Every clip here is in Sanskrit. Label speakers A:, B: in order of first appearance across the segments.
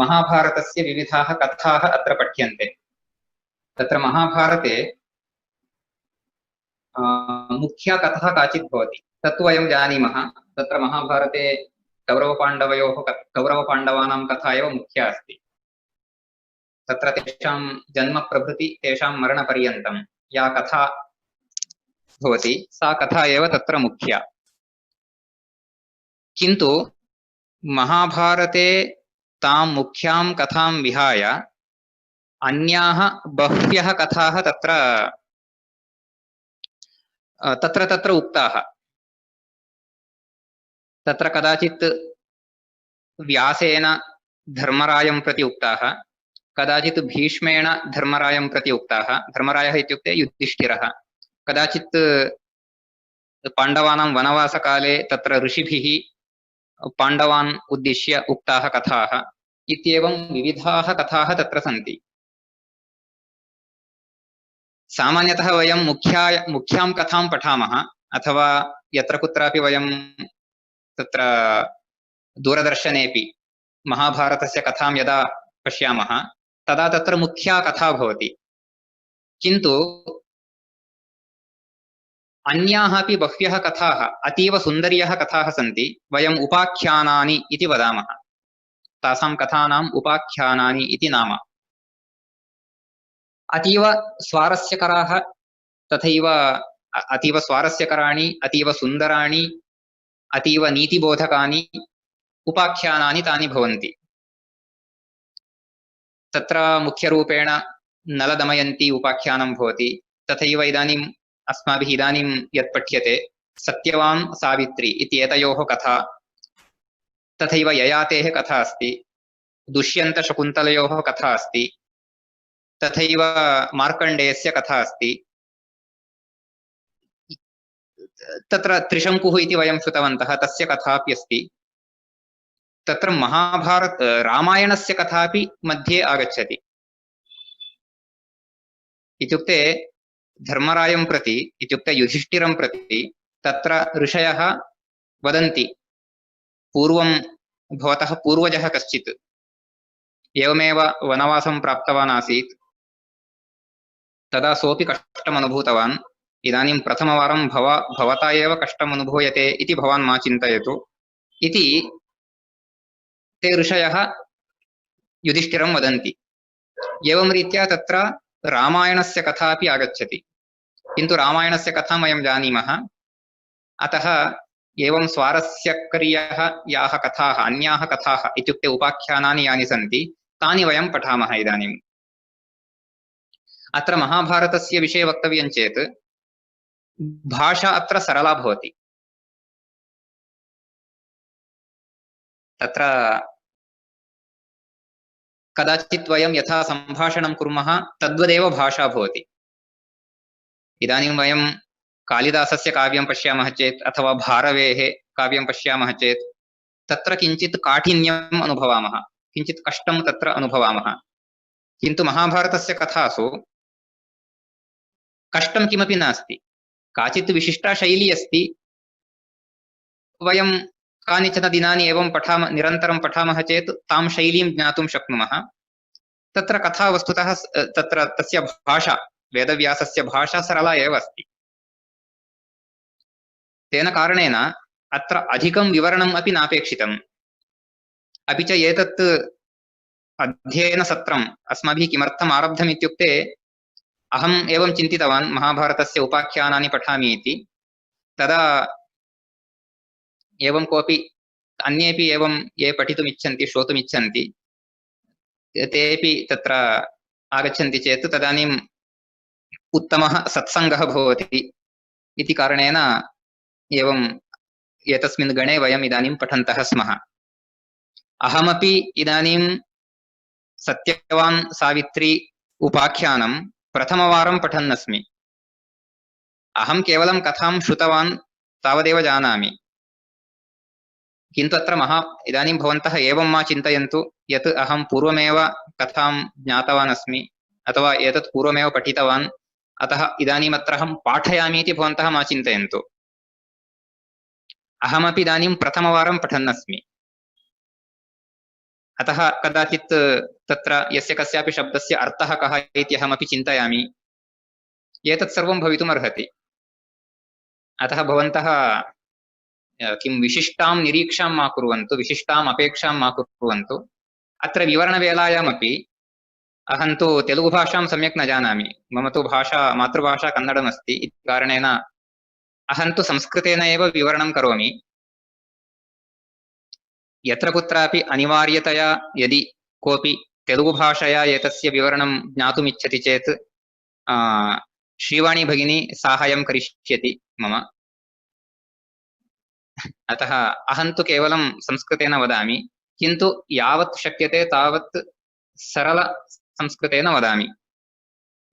A: महाभारतस्य विविधाः कथाः अत्र पठ्यन्ते। तत्र महाभारते मुख्या कथा काचित् भवति, तत्तु वयं जानीमः। तत्र महाभारते कौरवपाण्डवानां कथा एव मुख्या अस्ति। तत्र तेषां जन्म प्रभृति तेषां मरणपर्यन्तं या कथा भवति सा कथा एव तत्र मुख्या। किन्तु महाभारते तां मुख्यां कथां विहाय अन्याः बह्व्यः कथाः तत्र उक्ताः। तत्र कदाचित् व्यासेन धर्मरायं प्रति उक्ताः, कदाचित् भीष्मेण धर्मरायं प्रति उक्ताः। धर्मरायः इत्युक्ते युधिष्ठिरः। कदाचित् पाण्डवानां वनवासकाले तत्र ऋषिभिः पाण्डवान् उद्दिश्य उक्ताः कथाः। इत्येवं विविधाः कथाः तत्र सन्ति। सामान्यतः वयं मुख्यां कथां पठामः, अथवा यत्र कुत्रापि वयं तत्र दूरदर्शनेपि महाभारतस्य कथां यदा पश्यामः तदा तत्र मुख्या कथा भवति। किन्तु अन्याः अपि बह्व्यः कथाः, अतीव सुन्दर्यः कथाः सन्ति। वयम् उपाख्यानानि इति वदामः। तासां कथानाम् उपाख्यानानि इति नाम। अतीव स्वारस्यकराः, तथैव अतीव स्वारस्यकराणि, अतीव सुन्दराणि, अतीव नीतिबोधकानि उपाख्यानानि तानि भवन्ति। तत्र मुख्यरूपेण नलदमयन्ती उपाख्यानं भवति। तथैव इदानीम् अस्माभिः इदानीं यत् पठ्यते सत्यवान् सावित्री इत्येतयोः कथा, तथैव ययातेः कथा अस्ति, दुष्यन्तशकुन्तलयोः कथा अस्ति, तथैव मार्कण्डेयस्य कथा अस्ति। तत्र त्रिशङ्कुः इति वयं श्रुतवन्तः, तस्य कथापि अस्ति। तत्र रामायणस्य कथापि मध्ये आगच्छति। इत्युक्ते धर्मरायं प्रति, इत्युक्ते युधिष्ठिरं प्रति तत्र ऋषयः वदन्ति, पूर्वं भवतः पूर्वजः कश्चित् एवमेव वनवासं प्राप्तवान् आसीत्, तदा सोऽपि कष्टम् अनुभूतवान्। इदानीं प्रथमवारं भवता एव कष्टम् अनुभूयते इति भवान् मा चिन्तयतु इति ते ऋषयः युधिष्ठिरं वदन्ति। एवं रीत्या तत्र रामायणस्य कथा अपि आगच्छति। किन्तु रामायणस्य कथां वयं जानीमः, अतः एवं स्वारस्यकर्यः याः कथाः, अन्याः कथाः इत्युक्ते उपाख्यानानि यानि सन्ति तानि वयं पठामः इदानीम्। अत्र महाभारतस्य विषये वक्तव्यं चेत् भाषा अत्र सरला भवति। तत्र कदाचित् वयं यथा सम्भाषणं कुर्मः तद्वदेव भाषा भवति। इदानीं वयं कालिदासस्य काव्यं पश्यामः चेत् अथवा भारवेः काव्यं पश्यामः चेत् तत्र किञ्चित् काठिन्यम् अनुभवामः, किञ्चित् कष्टं तत्र अनुभवामः। किन्तु महाभारतस्य कथासु कष्टं किमपि नास्ति। काचित् विशिष्टा शैली अस्ति। वयं कानिचन दिनानि एवं निरन्तरं पठामः चेत् तां शैलीं ज्ञातुं शक्नुमः। तत्र कथा वस्तुतः तत्र तस्य भाषा, वेदव्यासस्य भाषा सरला एव अस्ति। तेन कारणेन अत्र अधिकं विवरणम् अपि नापेक्षितम्। अपि च एतत् अध्ययनसत्रम् अस्माभिः किमर्थम् आरब्धम् इत्युक्ते, अहम् एवं चिन्तितवान् महाभारतस्य उपाख्यानानि पठामि इति। तदा एवं कोऽपि अन्येपि एवं ये पठितुम् इच्छन्ति, श्रोतुम् इच्छन्ति, तेपि तत्र आगच्छन्ति चेत् तदानीम् उत्तमः सत्सङ्गः भवति इति कारणेन एवं एतस्मिन् गणे वयम् इदानीं पठन्तः स्मः। अहमपि इदानीं सत्यवान् सावित्री उपाख्यानं प्रथमवारं पठन् अस्मि। अहं केवलं कथां श्रुतवान् तावदेव जानामि। किन्तु अत्र इदानीं भवन्तः एवं मा चिन्तयन्तु यत् अहं पूर्वमेव कथां ज्ञातवान् अस्मि अथवा एतत् पूर्वमेव पठितवान्, अतः इदानीम् अत्र अहं पाठयामि इति भवन्तः मा चिन्तयन्तु। अहमपि इदानीं प्रथमवारं पठन् अस्मि। अतः कदाचित् तत्र यस्य कस्यापि शब्दस्य अर्थः कः इति अहमपि चिन्तयामि। एतत् सर्वं भवितुमर्हति। अतः भवन्तः किं विशिष्टां निरीक्षां मा कुर्वन्तु, विशिष्टाम् अपेक्षां मा कुर्वन्तु। अत्र विवरणवेलायामपि अहं तु तेलुगुभाषां सम्यक् न जानामि। मम तु मातृभाषा कन्नडमस्ति इति कारणेन अहं तु संस्कृतेन एव विवरणं करोमि। यत्र कुत्रापि अनिवार्यतया यदि कोऽपि तेलुगुभाषया एतस्य विवरणं ज्ञातुमिच्छति चेत् श्रीवाणी भगिनी साहाय्यं करिष्यति मम। अतः अहं तु केवलं संस्कृतेन वदामि, किन्तु यावत् शक्यते तावत् सरलसंस्कृतेन वदामि।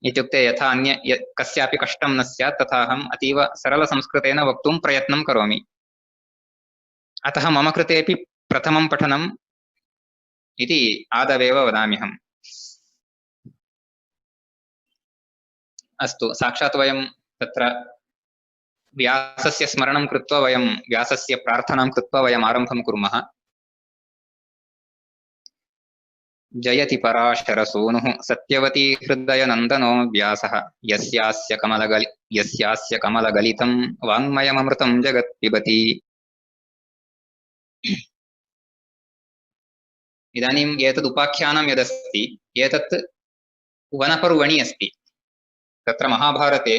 A: इत्युक्ते यथा अन्य कस्यापि कष्टं न स्यात् तथा अहम् अतीव सरलसंस्कृतेन वक्तुं प्रयत्नं करोमि। अतः मम कृतेपि प्रथमं पठनम् इति आदवेव वदाम्यहम्। अस्तु, साक्षात् वयं तत्र व्यासस्य स्मरणं कृत्वा वयं व्यासस्य प्रार्थनां कृत्वा वयम् आरम्भं कुर्मः। जयति पराशरसूनुः सत्यवती हृदयनन्दनो व्यासः यस्यास्य कमलगलितं वाङ्मयममृतं जगत् पिबति। इदानीम् एतद् उपाख्यानं यदस्ति एतत् वनपर्वणि अस्ति। तत्र महाभारते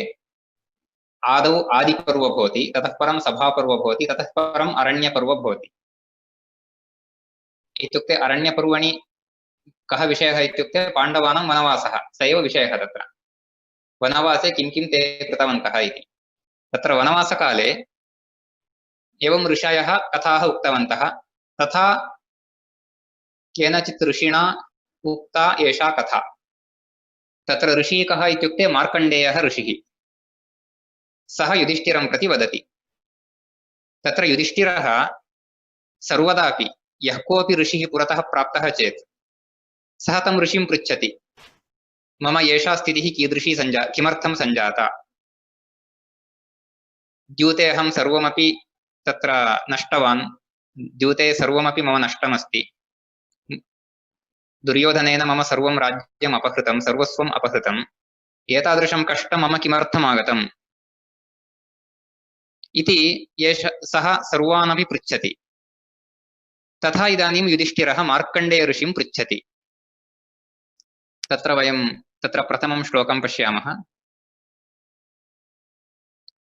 A: आदौ आदिपर्व भवति, ततः परं सभापर्व भवति, ततः परम् अरण्यपर्व भवति। इत्युक्ते अरण्यपर्वणि कः विषयः इत्युक्ते पाण्डवानां वनवासः, स एव विषयः। तत्र वनवासे किं किं ते कृतवन्तः इति। तत्र वनवासकाले एवं ऋषयः कथाः उक्तवन्तः, तथा केनचित् ऋषिणा उक्ता एषा कथा। तत्र ऋषिः कः इत्युक्ते मार्कण्डेयः ऋषिः। सः युधिष्ठिरं प्रति वदति। तत्र युधिष्ठिरः सर्वदापि यः कोऽपि ऋषिः पुरतः प्राप्तः चेत् सः तं ऋषिं पृच्छति, मम एषा स्थितिः कीदृशी किमर्थं सञ्जाता। द्यूते अहं सर्वमपि तत्र नष्टवान्, द्यूते सर्वमपि मम नष्टमस्ति, दुर्योधनेन मम सर्वं राज्यम् अपहृतं, सर्वस्वम् अपहृतम्, एतादृशं कष्टं मम किमर्थम् आगतम् इति सः सर्वानपि पृच्छति। तथा इदानीं युधिष्ठिरः मार्कण्डेय ऋषिं पृच्छति। तत्र वयं तत्र प्रथमं श्लोकं पश्यामः।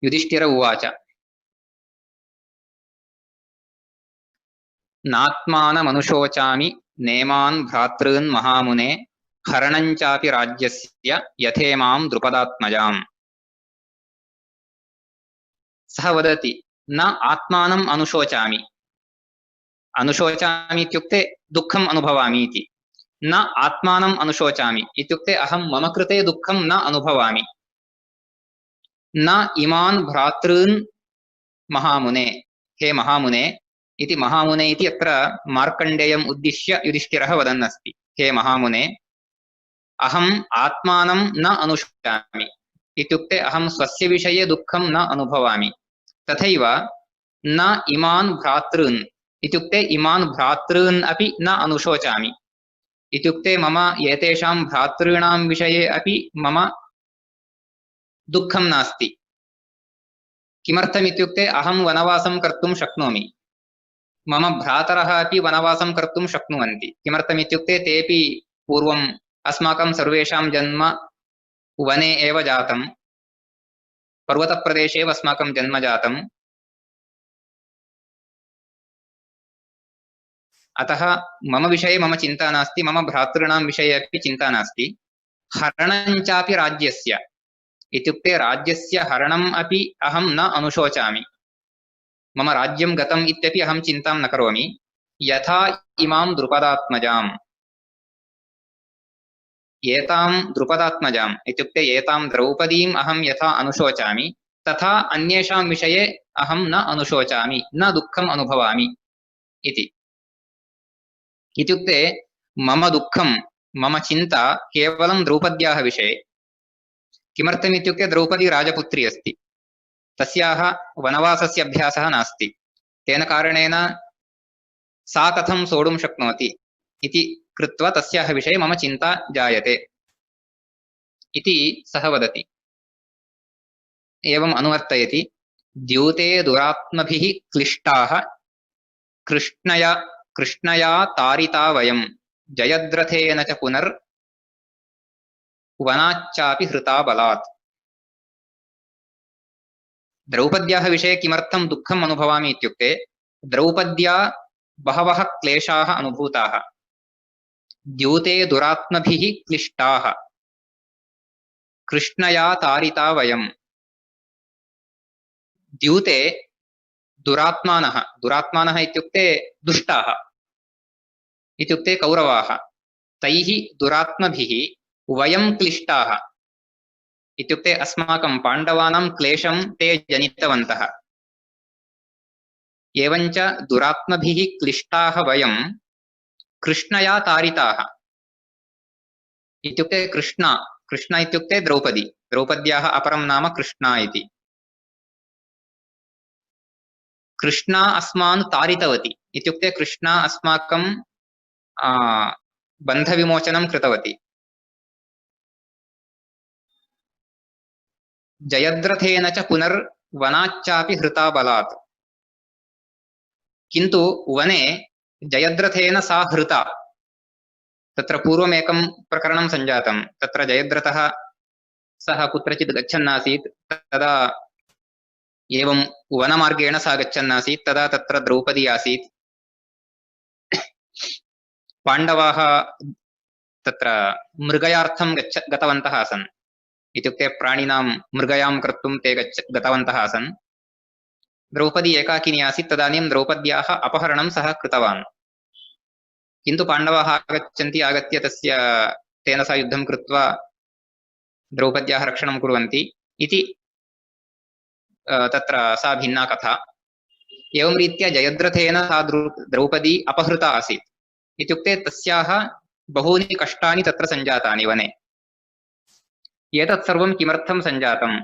A: युधिष्ठिर उवाच, नात्मानमनुशोचामि नेमान् भ्रातॄन् महामुने हरणञ्चापि राज्यस्य यथेमां द्रुपदात्मजाम्। सः वदति, न आत्मानम् अनुशोचामि। अनुशोचामि इत्युक्ते दुःखम् अनुभवामि इति। न आत्मानम् अनुशोचामि इत्युक्ते अहं मम कृते दुःखं न अनुभवामि। न इमान् भ्रातॄन् महामुने, हे महामुने इति महामुने इति अत्र मार्कण्डेयम् उद्दिश्य युधिष्ठिरः वदन् अस्ति। हे महामुने, अहम् आत्मानं न अनुशोचामि इत्युक्ते अहं स्वस्य विषये दुःखं न अनुभवामि। तथैव न इमान् भ्रातॄन् इत्युक्ते इमान् भ्रातॄन् अपि न अनुशोचामि इत्युक्ते मम एतेषां भ्रातॄणां विषये अपि मम दुःखं नास्ति। किमर्थमित्युक्ते अहं वनवासं कर्तुं शक्नोमि, मम भ्रातरः अपि वनवासं कर्तुं शक्नुवन्ति। किमर्थमित्युक्ते तेपि पूर्वम् अस्माकं सर्वेषां जन्म वने एव जातं, पर्वतप्रदेशे एव अस्माकं जन्म जातम्। अतः मम विषये मम चिन्ता नास्ति, मम भ्रातॄणां विषये अपि चिन्ता नास्ति। हरणञ्चापि राज्यस्य इत्युक्ते राज्यस्य हरणम् अपि अहं न अनुशोचामि, मम राज्यं गतम् इत्यपि अहं चिन्तां न करोमि। यथा इमां द्रुपदात्मजाम्, एतां द्रुपदात्मजाम् इत्युक्ते एतां द्रौपदीम् अहं यथा अनुशोचामि तथा अन्येषां विषये अहं न अनुशोचामि, न दुःखम् अनुभवामि इति। इत्युक्ते मम दुःखं, मम चिन्ता केवलं द्रौपद्याः विषये। किमर्थमित्युक्ते द्रौपदी राजपुत्री अस्ति, तस्याः वनवासस्य अभ्यासः नास्ति। तेन कारणेन सा कथं सोढुं शक्नोति, इति कृत्वा तस्याः विषये मम चिन्ता जायते इति सः वदति। एवम् अनुवर्तयति। द्यूते दुरात्मभिः क्लिष्टाः कृष्णया कृष्णया तारिता वयं जयद्रथेन च पुनर्वनाच्चापि हृता बलात्। द्रौपद्याः विषये किमर्थं दुःखम् अनुभवामि इत्युक्ते द्रौपद्या बहवः क्लेशाः अनुभूताः। द्यूते दुरात्मभिः क्लिष्टाः कृष्णया तारिता वयं। द्यूते दुरात्मानः इत्युक्ते दुष्टाः इत्युक्ते कौरवाः। तैः दुरात्मभिः वयं क्लिष्टाः इत्युक्ते अस्माकं पाण्डवानां क्लेशं ते जनितवन्तः। एवञ्च दुरात्मभिः क्लिष्टाः वयं कृष्णया तारिताः इत्युक्ते कृष्ण इत्युक्ते द्रौपद्याः अपरं नाम कृष्णा इति। कृष्णा अस्मान् तारितवती इत्युक्ते कृष्णा अस्माकं बन्धविमोचनं कृतवती। जयद्रथेन च पुनर्वनाच्चापि हृता बलात्। किन्तु वने जयद्रथेन सा हृता। तत्र पूर्वमेकं प्रकरणं सञ्जातं। तत्र जयद्रथः सः कुत्रचित् गच्छन्नासीत्। तदा एवं वनमार्गेण सः गच्छन्नासीत्। तदा तत्र द्रौपदी आसीत्। पाण्डवाः तत्र मृगयार्थं गतवन्तः आसन् इत्युक्ते प्राणिनां मृगयां कर्तुं ते गतवन्तः आसन्। द्रौपदी एकाकिनी आसीत्। तदानीं द्रौपद्याः अपहरणं सः कृतवान्। किन्तु पाण्डवाः आगत्य तेन सह युद्धं कृत्वा द्रौपद्याः रक्षणं कुर्वन्ति इति तत्र सा भिन्ना कथा। एवं रीत्या जयद्रथेन सा द्रौपदी अपहृता आसीत् इत्युक्ते तस्याः बहूनि कष्टानि तत्र सञ्जातानि वने। एतत् सर्वं किमर्थं सञ्जातम्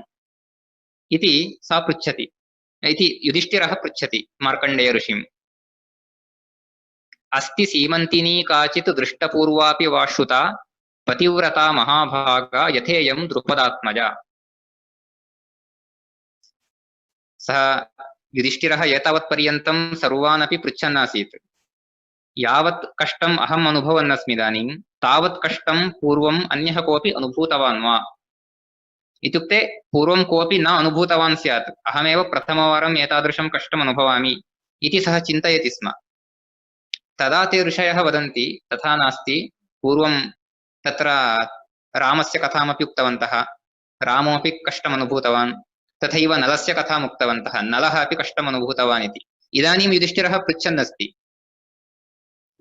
A: इति सा पृच्छति इति युधिष्ठिरः पृच्छति मार्कण्डेय ऋषिम्। अस्ति सीमन्तिनी काचित् दृष्टपूर्वापि वा श्रुता पतिव्रता महाभागा यथेयं द्रुपदात्मजा। सः युधिष्ठिरः एतावत्पर्यन्तं सर्वान् अपि पृच्छन् आसीत्। यावत् कष्टम् अहम् अनुभवन् अस्मि इदानीं तावत् कष्टं पूर्वम् अन्यः कोऽपि अनुभूतवान् वा इत्युक्ते पूर्वं कोऽपि न अनुभूतवान् स्यात्। अहमेव प्रथमवारम् एतादृशं कष्टम् अनुभवामि इति सः चिन्तयति स्म। तदा ते ऋषयः वदन्ति तथा नास्ति। पूर्वं तत्र रामस्य कथामपि उक्तवन्तः। रामोऽपि कष्टम् अनुभूतवान्। तथैव नलस्य कथाम् उक्तवन्तः। नलः अपि कष्टम् अनुभूतवान् इति। इदानीं युधिष्ठिरः पृच्छन् अस्ति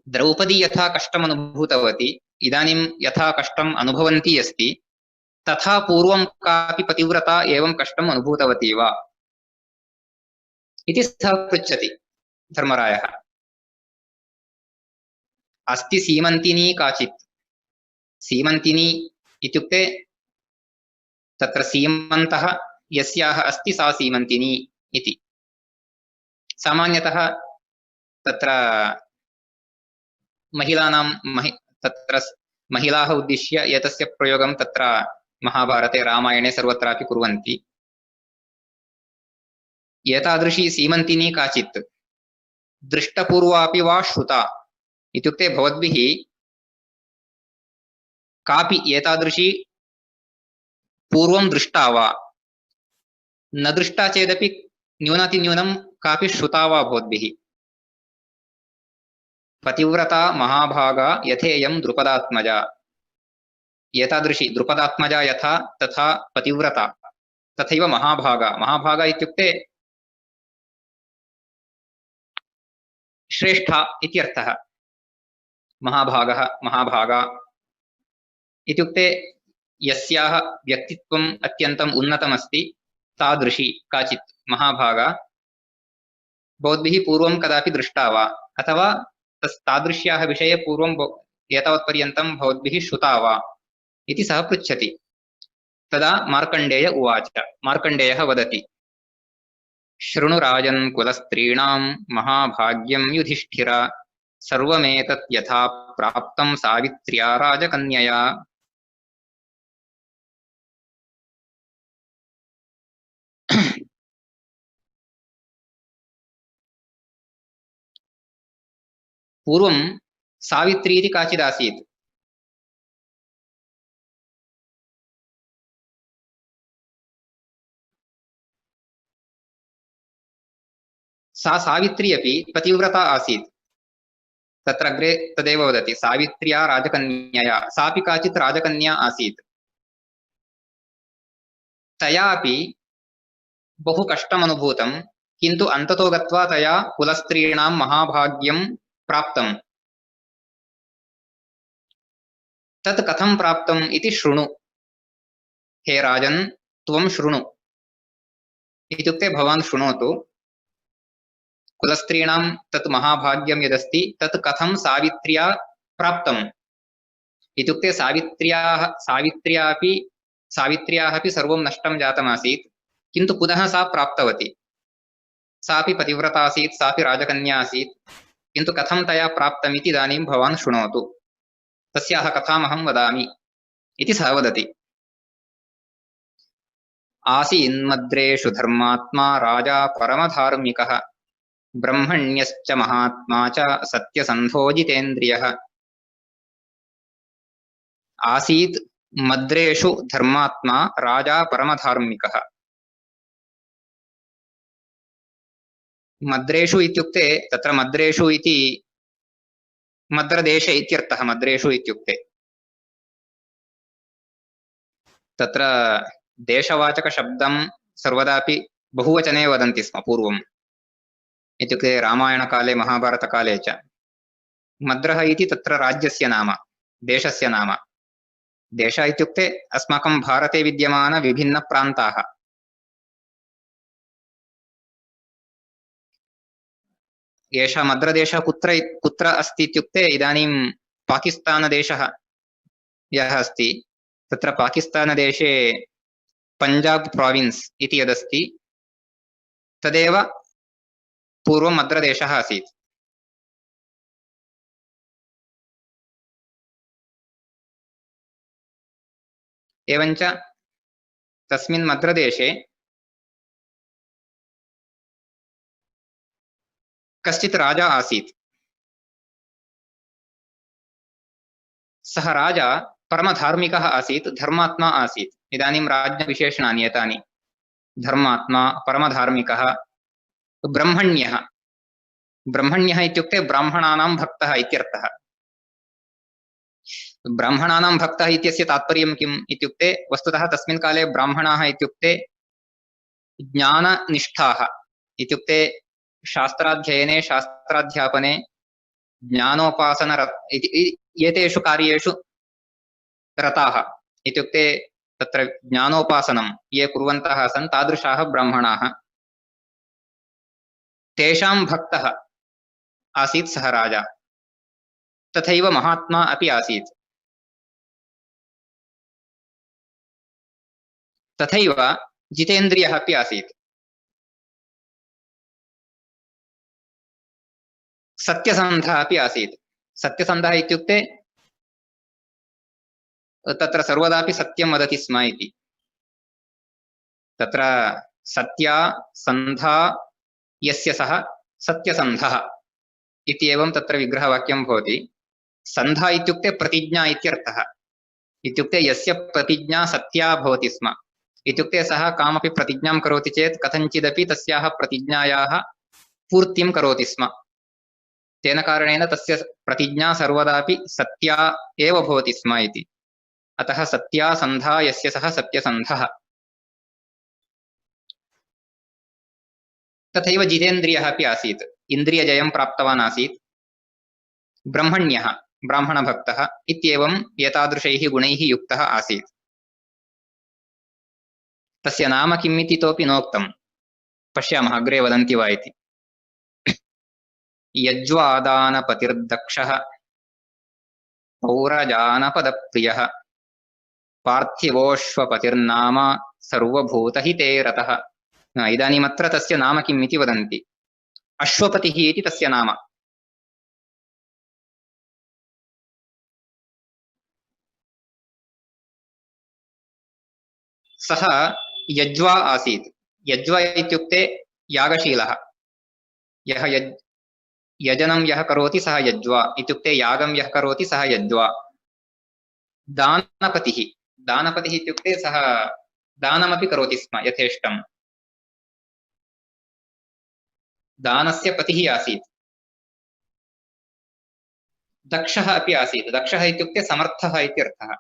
A: द्रौपदी यथा कष्टम् अनुभूतवती इदानीं यथा कष्टम् अनुभवन्ती अस्ति तथा पूर्वं कापि पतिव्रता एवं कष्टम् अनुभूतवती वा इति सः पृच्छति धर्मरायः। अस्ति सीमन्तिनी काचित्। सीमन्तिनी इत्युक्ते तत्र सीमन्तः यस्याः अस्ति सा सीमन्तिनी इति। सामान्यतः तत्र तत्र महिलाः उद्दिश्य एतस्य प्रयोगं तत्र महाभारते रामायणे सर्वत्रापि कुर्वन्ति। एतादृशी सीमन्तिनी काचित् दृष्टपूर्वापि वा श्रुता इत्युक्ते भवद्भिः कापि एतादृशी पूर्वं दृष्टा वा न दृष्टा चेदपि न्यूनातिन्यूनं कापि श्रुता वा भवद्भिः। पतिव्रता महाभागा यथेयं द्रुपदात्मजा। एतादृशी द्रुपदात्मजा यथा तथा पतिव्रता तथैव महाभागा। महाभागा इत्युक्ते श्रेष्ठा इत्यर्थः। महाभागः महाभागा इत्युक्ते यस्याः व्यक्तित्वम् अत्यन्तम् उन्नतमस्ति तादृशी काचित् महाभागा भवद्भिः पूर्वं कदापि दृष्टा वा अथवा तादृश्याः विषये पूर्वं एतावत्पर्यन्तं भवद्भिः श्रुता वा इति सः पृच्छति। तदा मार्कण्डेय उवाच। मार्कण्डेयः वदति शृणु राजन् कुलस्त्रीणां महाभाग्यं युधिष्ठिर सर्वमेतत् यथा प्राप्तं सावित्र्या राजकन्यया। पूर्वं सावित्री इति काचिदासीत्। सा सावित्री अपि पतिव्रता आसीत्। तत्र अग्रे तदेव वदति, सावित्र्या राजकन्यया, सापि काचित् राजकन्या आसीत्। तयापि बहु कष्टम् अनुभूतं, किन्तु अन्ततो गत्वा तया कुलस्त्रीणां महाभाग्यं प्राप्तम्। तत् कथं प्राप्तम् इति शृणु, हे राजन् त्वं शृणु। इत्युक्ते भवान् शृणोतु, कुलस्त्रीणां तत् महाभाग्यं यदस्ति तत् कथं सावित्र्या प्राप्तम् इत्युक्ते सावित्र्याः अपि सर्वं नष्टं जातमासीत्, किन्तु पुनः सा प्राप्तवती। सापि पतिव्रता आसीत्, सापि राजकन्या आसीत्, किन्तु कथं तया प्राप्तमिति इदानीं भवान् शृणोतु। तस्याः कथामहं वदामि इति सः वदति। आसीन्मद्रेषु धर्मात्मा राजा परमधार्मिकः, ब्रह्मण्यश्च महात्मा च सत्यसन्धो जितेन्द्रियः। आसीत् मद्रेषु धर्मात्मा राजा परमधार्मिकः। मद्रेषु इत्युक्ते तत्र मद्रेषु इति मद्रदेशे इत्यर्थः। मद्रेषु इत्युक्ते तत्र देशवाचकशब्दं सर्वदापि बहुवचने वदन्ति स्म पूर्वम्। इत्युक्ते रामायणकाले महाभारतकाले च मद्रः इति तत्र राज्यस्य नाम, देशस्य नाम। देश इत्युक्ते अस्माकं भारते विद्यमान विभिन्नप्रान्ताः। एषः मद्रदेशः कुत्र अस्ति इत्युक्ते इदानीं पाकिस्तानदेशः यः अस्ति तत्र पाकिस्तानदेशे पञ्जाब् प्राविन्स् इति यदस्ति तदेव पूर्वं मद्रदेशः आसीत्। एवञ्च तस्मिन् मद्रदेशे कश्चित् राजा आसीत्। सः राजा परमधार्मिकः आसीत्, धर्मात्मा आसीत्। इदानीं राज्यविशेषणानि एतानि: धर्मात्मा, परमधार्मिकः, ब्रह्मण्यः। ब्रह्मण्यः इत्युक्ते ब्राह्मणानां भक्तः इत्यर्थः। ब्राह्मणानां भक्तः इत्यस्य तात्पर्यं किम् इत्युक्ते वस्तुतः तस्मिन् काले ब्राह्मणाः इत्युक्ते ज्ञाननिष्ठाः, इत्युक्ते शास्त्राध्ययने शास्त्राध्यापने ज्ञानोपासन एतेषु कार्येषु रताः। इत्युक्ते तत्र ज्ञानोपासनं ये कुर्वन्तः आसन् तादृशाः ब्राह्मणाः। तेषां भक्तः आसीत् सः राजा। तथैव महात्मा अपि आसीत्। तथैव जितेन्द्रियः अपि आसीत्। सत्यसन्धः अपि आसीत्। सत्यसन्धः इत्युक्ते तत्र सर्वदापि सत्यं वदति स्म इति। तत्र सत्या सन्धा यस्य सः सत्यसन्धः इत्येवं तत्र विग्रहवाक्यं भवति। सन्धा इत्युक्ते प्रतिज्ञा इत्यर्थः। इत्युक्ते यस्य प्रतिज्ञा सत्या भवति स्म, इत्युक्ते सः कामपि प्रतिज्ञां करोति चेत् कथञ्चिदपि तस्याः प्रतिज्ञायाः पूर्तिं करोति स्म। तेन कारणेन तस्य प्रतिज्ञा सर्वदापि सत्या एव भवति स्म इति। अतः सत्या सन्धा यस्य सः सत्यसन्धः। तथैव जितेन्द्रियः अपि आसीत्। इन्द्रियजयं प्राप्तवान् आसीत्। ब्रह्मण्यः, ब्राह्मणभक्तः इत्येवं एतादृशैः गुणैः युक्तः आसीत्। तस्य नाम किम् इति इतोपि नोक्तं। पश्यामः अग्रे वदन्ति वा इति। यज्वादानपतिर्दक्षः पौरजानपदप्रियः पार्थिवोऽश्वपतिर्नाम सर्वभूतहिते रतः। इदानीमत्र तस्य नाम किम् इति वदन्ति। अश्वपतिः इति तस्य नाम। सः यज्वा आसीत्। यज्वा इत्युक्ते यागशीलः। यः यजनं यः करोति सः यज्वा इत्युक्ते यागं यः करोति सः यज्वा। दानपतिः। दानपतिः इत्युक्ते सः दानमपि करोति स्म यथेष्टं। दानस्य पतिः आसीत्। दक्षः अपि आसीत्। दक्षः इत्युक्ते समर्थः इत्यर्थः।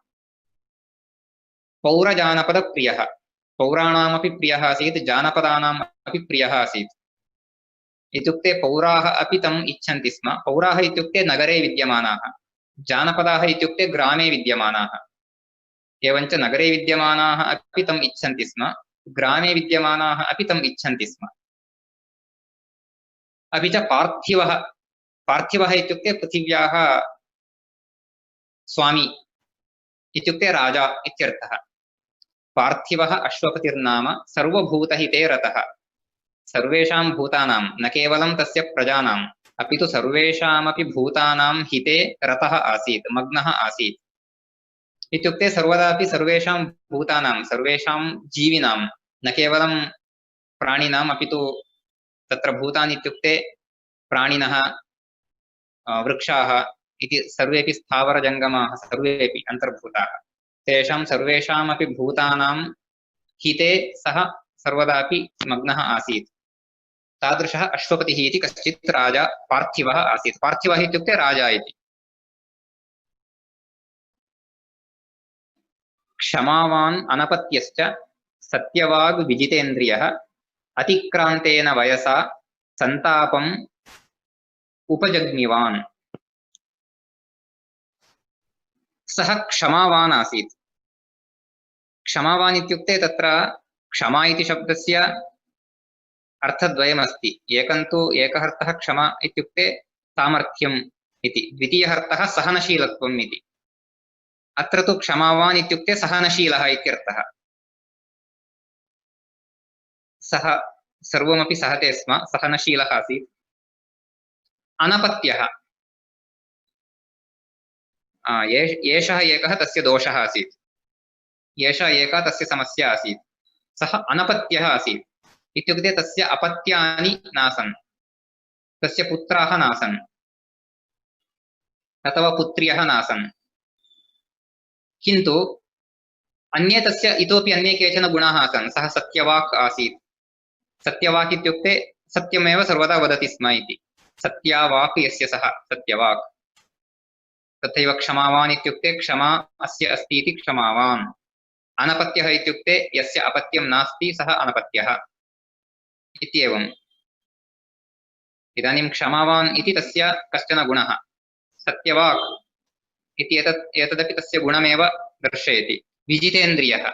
A: पौरजानपदप्रियः। पौराणामपि प्रियः आसीत्, जानपदानाम् अपि प्रियः आसीत्। इत्युक्ते पौराः अपि तम् इच्छन्ति स्म। पौराः इत्युक्ते नगरे विद्यमानाः, जानपदाः इत्युक्ते ग्रामे विद्यमानाः। एवञ्च नगरे विद्यमानाः अपि तम् इच्छन्ति स्म, ग्रामे विद्यमानाः अपि तम् इच्छन्ति स्म। अपि च पार्थिवः। पार्थिवः इत्युक्ते पृथिव्याः स्वामी इत्युक्ते राजा इत्यर्थः। पार्थिवः अश्वपतिर्नाम सर्वभूतहिते रतः। सर्वेषां भूतानां, न केवलं तस्य प्रजानाम्, अपि तु सर्वेषामपि भूतानां हिते रतः आसीत्, मग्नः आसीत्। इत्युक्ते सर्वदापि सर्वेषां भूतानां, सर्वेषां जीविनां, न केवलं प्राणिनाम्, अपि तु तत्र भूतानि इत्युक्ते प्राणिनः, वृक्षाः इति सर्वेपि स्थावरजङ्गमाः सर्वेपि अन्तर्भूताः। तेषां सर्वेषामपि भूतानां हिते सः सर्वदापि मग्नः आसीत्। तादृशः अश्वपतिः इति कश्चित् राजा पार्थिवः आसीत्। पार्थिवः इत्युक्ते राजा इति। क्षमावान् अनपत्यश्च सत्यवाग् विजितेन्द्रियः अतिक्रान्तेन वयसा सन्तापम् उपजग्निवान्। सः क्षमावान् आसीत्। क्षमावान् इत्युक्ते तत्र क्षमा इति शब्दस्य अर्थद्वयमस्ति। एकः अर्थः क्षमा इत्युक्ते सामर्थ्यम् इति, द्वितीयः अर्थः सहनशीलत्वम् इति। अत्र तु क्षमावान् इत्युक्ते सहनशीलः इत्यर्थः। सः सर्वमपि सहते स्म, सहनशीलः आसीत्। अनपत्यः, एषः एकः तस्य दोषः आसीत्, एषा एका तस्य समस्या आसीत्। सः अनपत्यः आसीत् इत्युक्ते तस्य अपत्यानि नासन्, तस्य पुत्राः नासन् अथवा पुत्र्यः नासन्। किन्तु अन्ये तस्य इतोपि अन्ये केचन गुणाः आसन्। सः सत्यवाक् आसीत्। सत्यवाक् इत्युक्ते सत्यमेव सर्वदा वदति स्म इति। सत्यावाक् यस्य सः सत्यवाक्। तथैव क्षमावान् इत्युक्ते क्षमा अस्य अस्ति इति क्षमावान्। अनपत्यः इत्युक्ते यस्य अपत्यं नास्ति सः अनपत्यः इत्येवम्। इदानीं क्षमावान् इति तस्य कश्चन गुणः, सत्यवाक् इति एतदपि तस्य गुणमेव दर्शयति। विजितेन्द्रियः,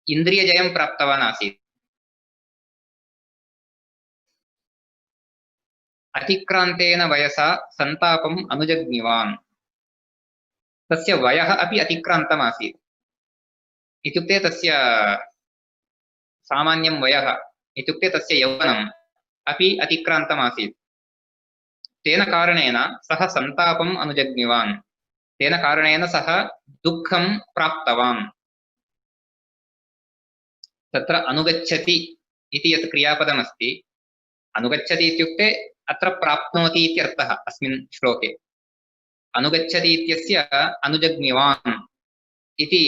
A: इन्द्रियजयं प्राप्तवान् आसीत्। अतिक्रान्तेन वयसा सन्तापम् अनुजग्निवान्। तस्य वयः अपि अतिक्रान्तम् आसीत्। इत्युक्ते तस्य सामान्यं वयः इत्युक्ते तस्य यौवनम् अपि अतिक्रान्तम् आसीत्। तेन कारणेन सः सन्तापम् अनुजग्निवान्। तेन कारणेन सः दुःखं प्राप्तवान्। तत्र अनुगच्छति इति यत् क्रियापदमस्ति, अनुगच्छति इत्युक्ते अत्र प्राप्नोति इत्यर्थः अस्मिन् श्लोके। अनुगच्छति इत्यस्य अनुजग्निवान् इति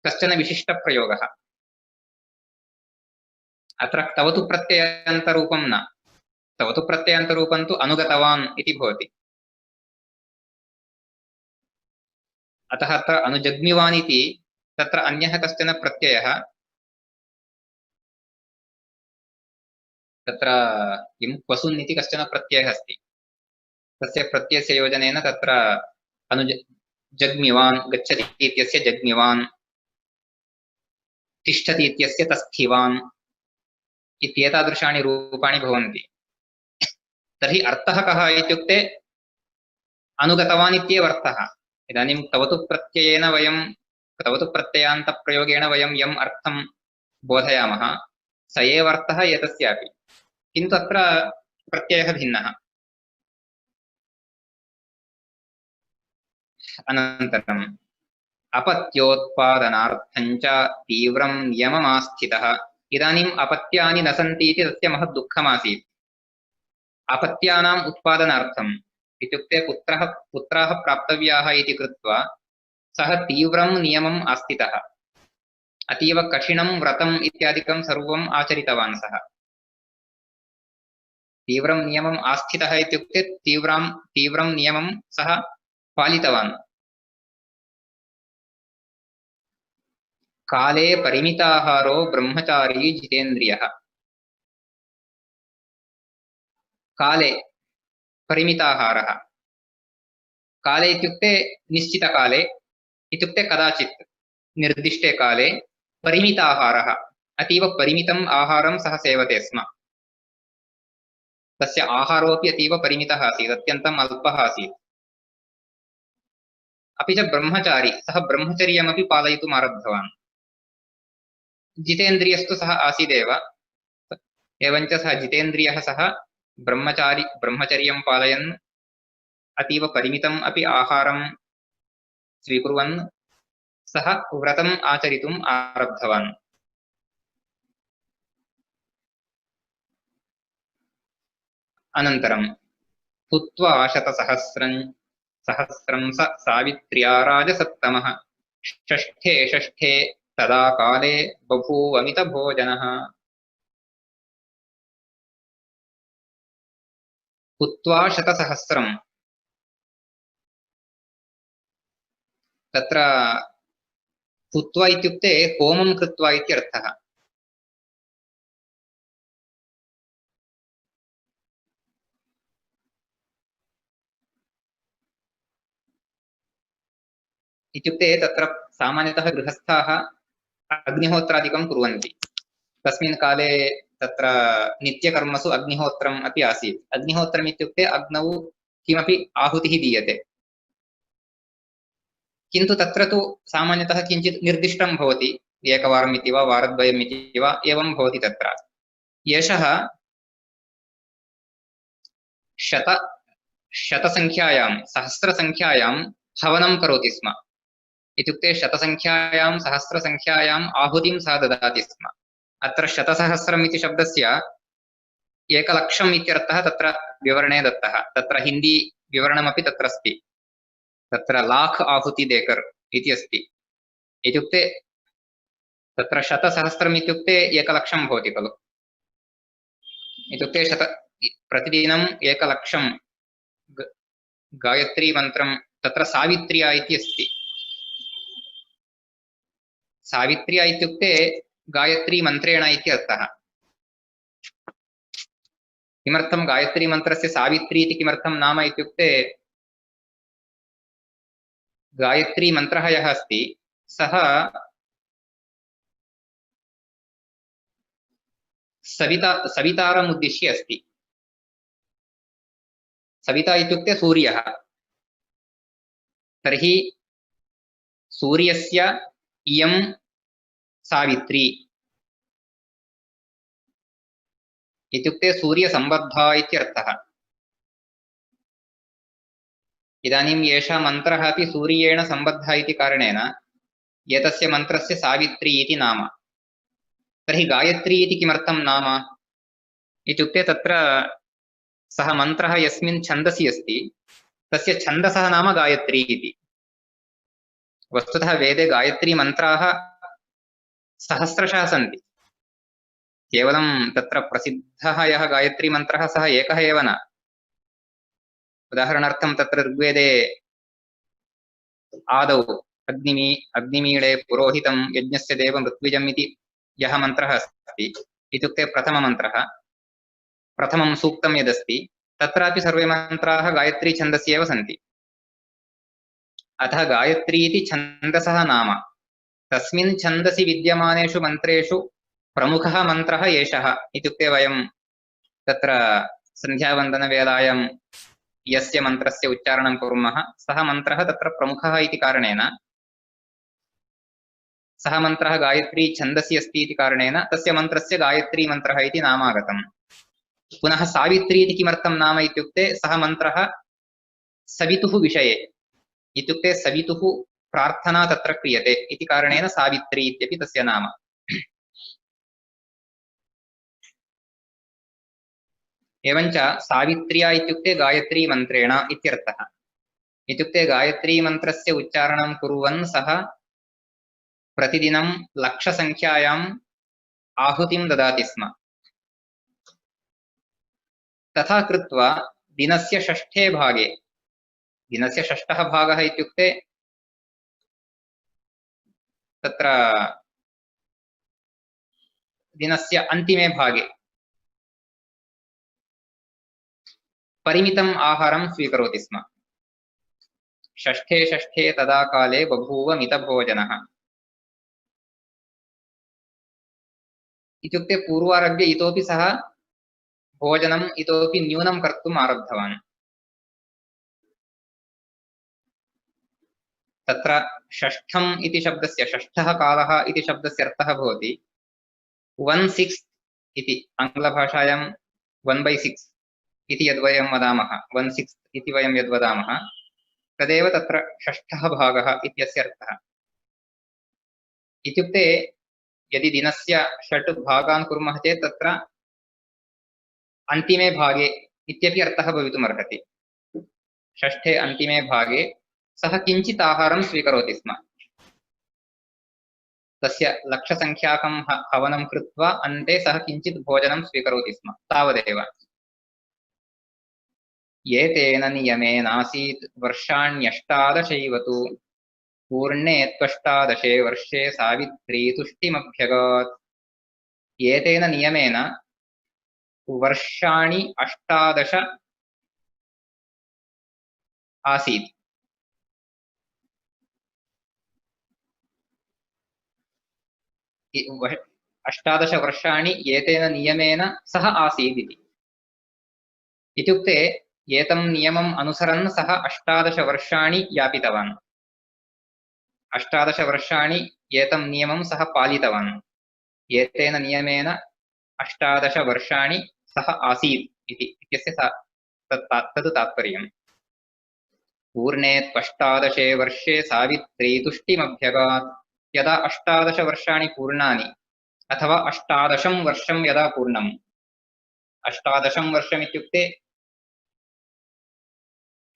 A: कश्चन विशिष्टप्रयोगः। अत्र तवतु प्रत्ययान्तरूपं न, तवतु प्रत्ययान्तरूपं तु अनुगतवान् इति भवति। अतः अत्र अनुजग्निवान् इति तत्र अन्यः कश्चन प्रत्ययः, तत्र किं क्वसुन् इति कश्चन प्रत्ययः अस्ति। तस्य प्रत्ययस्य योजनेन तत्र जग्मिवान्, गच्छति इत्यस्य जग्मिवान्, तिष्ठति इत्यस्य तस्थिवान् इत्येतादृशानि रूपाणि भवन्ति। तर्हि अर्थः कः इत्युक्ते अनुगतवान् इत्येव अर्थः। इदानीं तवतु प्रत्ययेन वयं, तवतु प्रत्ययान्तप्रयोगेण वयं यम् अर्थं बोधयामः स एव अर्थः एतस्यापि, किन्तु अत्र प्रत्ययः भिन्नः। अनन्तरं अपत्योत्पादनार्थं च तीव्रं नियममास्थितः। इदानीम् अपत्यानि न सन्ति इति तस्य महत् दुःखमासीत्। अपत्यानाम् उत्पादनार्थम् इत्युक्ते पुत्राः प्राप्तव्याः इति कृत्वा सः तीव्रं नियमम् आस्थितः। अतीव कठिनं व्रतम् इत्यादिकं सर्वम् आचरितवान् सः। तीव्रं नियमम् आस्थितः इत्युक्ते तीव्रं नियमं सः पालितवान्। काले परिमिताहारो ब्रह्मचारी जितेन्द्रियः। काले परिमिताहारः, काले इत्युक्ते निश्चितकाले इत्युक्ते कदाचित् निर्दिष्टे काले परिमिताहारः, अतीव परिमितम् आहारं सः सेवते स्म। तस्य आहारोऽपि अतीव परिमितः आसीत्, अत्यन्तम् अल्पः आसीत्। अपि च ब्रह्मचारी, सः ब्रह्मचर्यमपि पालयितुम् आरब्धवान्। जितेन्द्रियस्तु सः आसीदेव, एवञ्च सः जितेन्द्रियः, सः ब्रह्मचर्यं पालयन् अतीव परिमितम् अपि आहारं स्वीकुर्वन् सः व्रतम् आचरितुम् आरब्धवान्। अनन्तरं हुत्वा शतसहस्रं स सावित्र्या राजसत्तमः। षष्ठे तदा काले बभूवमितभोजनः। हुत्वा शतसहस्रं, तत्र हुत्वा इत्युक्ते होमं कृत्वा इत्यर्थः। इत्युक्ते तत्र सामान्यतः गृहस्थाः अग्निहोत्रादिकं कुर्वन्ति। तस्मिन् काले तत्र नित्यकर्मसु अग्निहोत्रम् अपि आसीत्। अग्निहोत्रम् इत्युक्ते अग्नौ किमपि आहुतिः दीयते, किन्तु तत्र तु सामान्यतः किञ्चित् निर्दिष्टं भवति, एकवारम् इति वा वारद्वयम् इति वा एवं भवति। तत्र एषः शतसङ्ख्यायां सहस्रसङ्ख्यायां हवनं करोति स्म। इत्युक्ते शतसङ्ख्यायां सहस्रसङ्ख्यायाम् आहुतिं सः ददाति स्म। अत्र शतसहस्रम् इति शब्दस्य 1,00,000 इत्यर्थः तत्र विवरणे दत्तः। तत्र हिन्दी विवरणमपि तत्र अस्ति। तत्र लाख आहुति देकर इति अस्ति। इत्युक्ते तत्र शतसहस्रम् इत्युक्ते 1,00,000 भवति खलु। इत्युक्ते प्रतिदिनम् 1,00,000 गायत्री मन्त्रं, तत्र सावित्र्या इति अस्ति। सावित्र्या इत्युक्ते गायत्री मन्त्रेण इति अर्थः। किमर्थं गायत्री मन्त्रस्य सावित्री इति किमर्थं नाम इत्युक्ते गायत्री मन्त्रः यः अस्ति सः सवितारमुद्दिश्य अस्ति। सविता इत्युक्ते सूर्यः। तर्हि सूर्यस्य इयं सावित्री इत्युक्ते सूर्यसम्बद्धा इत्यर्थः। इदानीम् एषः मन्त्रः अपि सूर्येण सम्बद्धः इति कारणेन एतस्य मन्त्रस्य सावित्री इति नाम। तर्हि गायत्री इति किमर्थं नाम इत्युक्ते तत्र सः मन्त्रः यस्मिन् छन्दसि अस्ति तस्य छन्दसः नाम गायत्री इति। वस्तुतः वेदे गायत्री मन्त्राः सहस्रशः सन्ति। केवलं तत्र प्रसिद्धः यः गायत्री मन्त्रः सः एकः एव न। उदाहरणार्थं तत्र ऋग्वेदे आदौ अग्निमीळे पुरोहितं यज्ञस्य देवं ऋत्विजम् इति यः मन्त्रः अस्ति, इत्युक्ते प्रथममन्त्रः, प्रथमं सूक्तं यदस्ति तत्रापि सर्वे मन्त्राः गायत्री छन्दसि एव सन्ति। अतः गायत्री इति छन्दसः नाम। तस्मिन् छन्दसि विद्यमानेषु मन्त्रेषु प्रमुखः मन्त्रः एषः। इत्युक्ते वयं तत्र सन्ध्यावन्दनवेलायां यस्य मन्त्रस्य उच्चारणं कुर्मः सः मन्त्रः तत्र प्रमुखः इति कारणेन, सः मन्त्रः गायत्री छन्दसि अस्ति इति कारणेन तस्य मन्त्रस्य गायत्री मन्त्रः इति नामागतम्। पुनः सावित्री इति किमर्थं नाम इत्युक्ते सः मन्त्रः सवितुः विषये, इत्युक्ते सवितुः प्रार्थना तत्र क्रियते इति कारणेन सावित्री इत्यपि तस्य नाम। एवञ्च सावित्र्या इत्युक्ते गायत्री मन्त्रेण इत्यर्थः। इत्युक्ते गायत्री मन्त्रस्य उच्चारणं कुर्वन् सः प्रतिदिनं लक्षसङ्ख्यायाम् आहुतिं ददाति स्म। तथा कृत्वा दिनस्य षष्ठे भागे, दिनस्य षष्ठः भागः इत्युक्ते तत्र दिनस्य अन्तिमे भागे परिमितम् आहारं स्वीकरोति स्म। षष्ठे षष्ठे तदा काले बभूव मितभोजनः। इत्युक्ते पूर्वारभ्य इतोपि सः भोजनम् इतोपि न्यूनं कर्तुम् आरब्धवान्। तत्र षष्ठम् इति शब्दस्य, षष्ठः कालः इति शब्दस्य अर्थः भवति 1/6 इति। आङ्ग्लभाषायां 1/6 इति यद्वयं वदामः, 1/6 इति वयं यद्वदामः तदेव तत्र षष्ठः भागः इत्यस्य अर्थः। इत्युक्ते यदि दिनस्य 6 भागान् कुर्मः चेत् तत्र अन्तिमे भागे इत्यपि अर्थः भवितुमर्हति। षष्ठे अन्तिमे भागे सः किञ्चित् आहारं स्वीकरोति स्म। तस्य लक्षसङ्ख्याकं हवनं कृत्वा अन्ते सः किञ्चित् भोजनं स्वीकरोति स्म, तावदेव। एतेन नियमेनासीत् वर्षाण्यष्टादशैव तु पूर्णे त्वष्टादशे वर्षे सावित्री तुष्टिमभ्यगात्। एतेन नियमेन वर्षाणि 18 आसीत्। 18 वर्षाणि एतेन नियमेन सः आसीत् इति। इत्युक्ते एतं नियमम् अनुसरन् सः 18 वर्षाणि यापितवान्। 18 वर्षाणि एतं नियमं सः पालितवान्। एतेन नियमेन 18 वर्षाणि सः आसीत् इति इत्यस्य तद् तात्पर्यम्। पूर्णे त्वष्टादशे वर्षे सावित्री तुष्टिमभ्यगात्। यदा 18 वर्षाणि पूर्णानि अथवा 18 वर्षं यदा पूर्णम्, 18 वर्षम् इत्युक्ते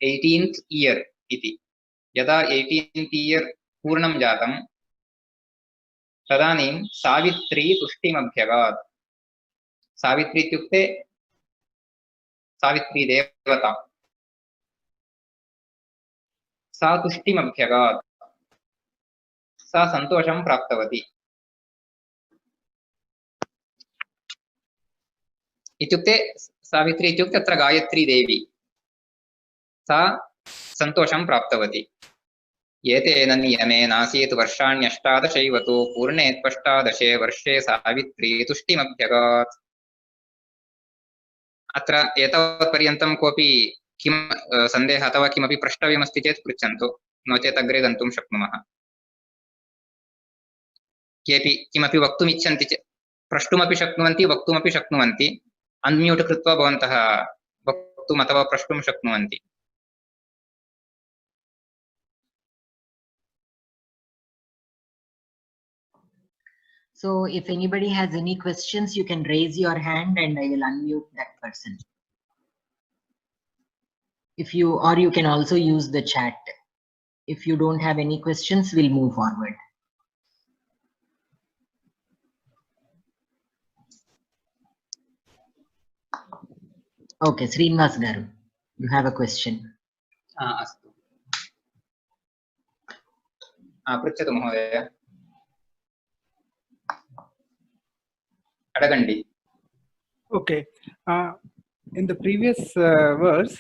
A: 18th इयर् इति। यदा 18th इयर् पूर्णं जातं तदानीं सावित्री तुष्टिमभ्यगात्। सावित्री इत्युक्ते सावित्री देवता। सा तुष्टिमभ्यगात्, सा सन्तोषं प्राप्तवती। इत्युक्ते सावित्री इत्युक्ते अत्र गायत्री देवी, सा सन्तोषं प्राप्तवती। एतेन नियमेनासीत् वर्षाण्यष्टादशैव तु पूर्णे त्वष्टादशे वर्षे सावित्री तुष्टिमभ्यगात्। अत्र एतावत्पर्यन्तं कोऽपि किं सन्देहः अथवा किमपि प्रष्टव्यमस्ति चेत् पृच्छन्तु, नो चेत् अग्रे गन्तुं शक्नुमः। केऽपि किमपि वक्तुम् इच्छन्ति चेत् प्रष्टुमपि शक्नुवन्ति, वक्तुमपि शक्नुवन्ति। अन्म्यूट् कृत्वा भवन्तः वक्तुम् अथवा प्रष्टुं शक्नुवन्ति।
B: So if anybody has any questions, you can raise your hand and I will unmute that person. Or you can also use the chat. If you don't have any questions, we'll move forward. Okay, Srinivas garu, you have a question.
A: अस्तु, पृच्छतु महोदय। अडगण्डि।
C: Okay. In the previous verse,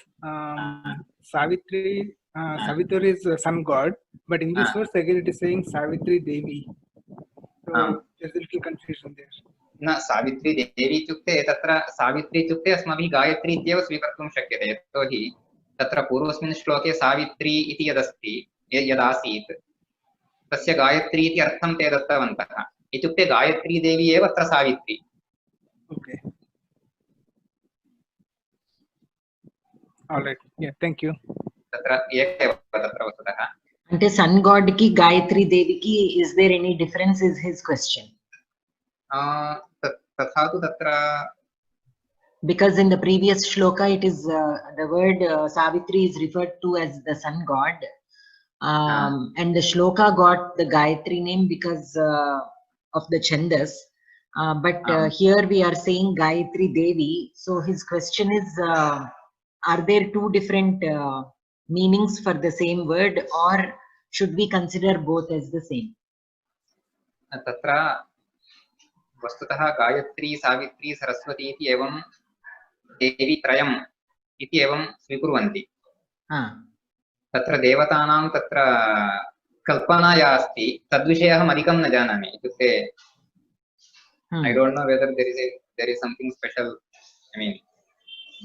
C: Savitri is sun god, but in this verse again it is saying Savitri Devi. So there's a little confusion there.
A: न, सावित्री देवी इत्युक्ते तत्र सावित्री इत्युक्ते अस्माभिः गायत्री इत्येव स्वीकर्तुं शक्यते। यतोहि तत्र पूर्वस्मिन् श्लोके सावित्री इति यदस्ति, यदासीत् तस्य गायत्री इति अर्थं ते दत्तवन्तः। इत्युक्ते गायत्री देवी एव अत्र Savitri.
C: Okay. All right. Yeah. Thank you.
A: तत्र एकैव तत्र वस्तुतः।
B: Ante sun god ki Gayatri Devi ki, is there any difference, is his question.
A: तथा तु तत्र
B: Because in the previous shloka, it is the word Savitri is referred to as the sun god. And the shloka got the Gayatri name because of the Chandas. But here we are saying Gayatri Devi. So his question is, are there two different meanings for the same word, or should we consider both as the same?
A: तत्र वस्तुतः गायत्री सावित्री सरस्वती इति एवं देवी त्रयम् इति एवं स्वीकुर्वन्ति। तत्र देवतानां तत्र कल्पना या अस्ति तद्विषये अहम् अधिकं न जानामि। इत्युक्ते I don't know whether there is something special, I mean,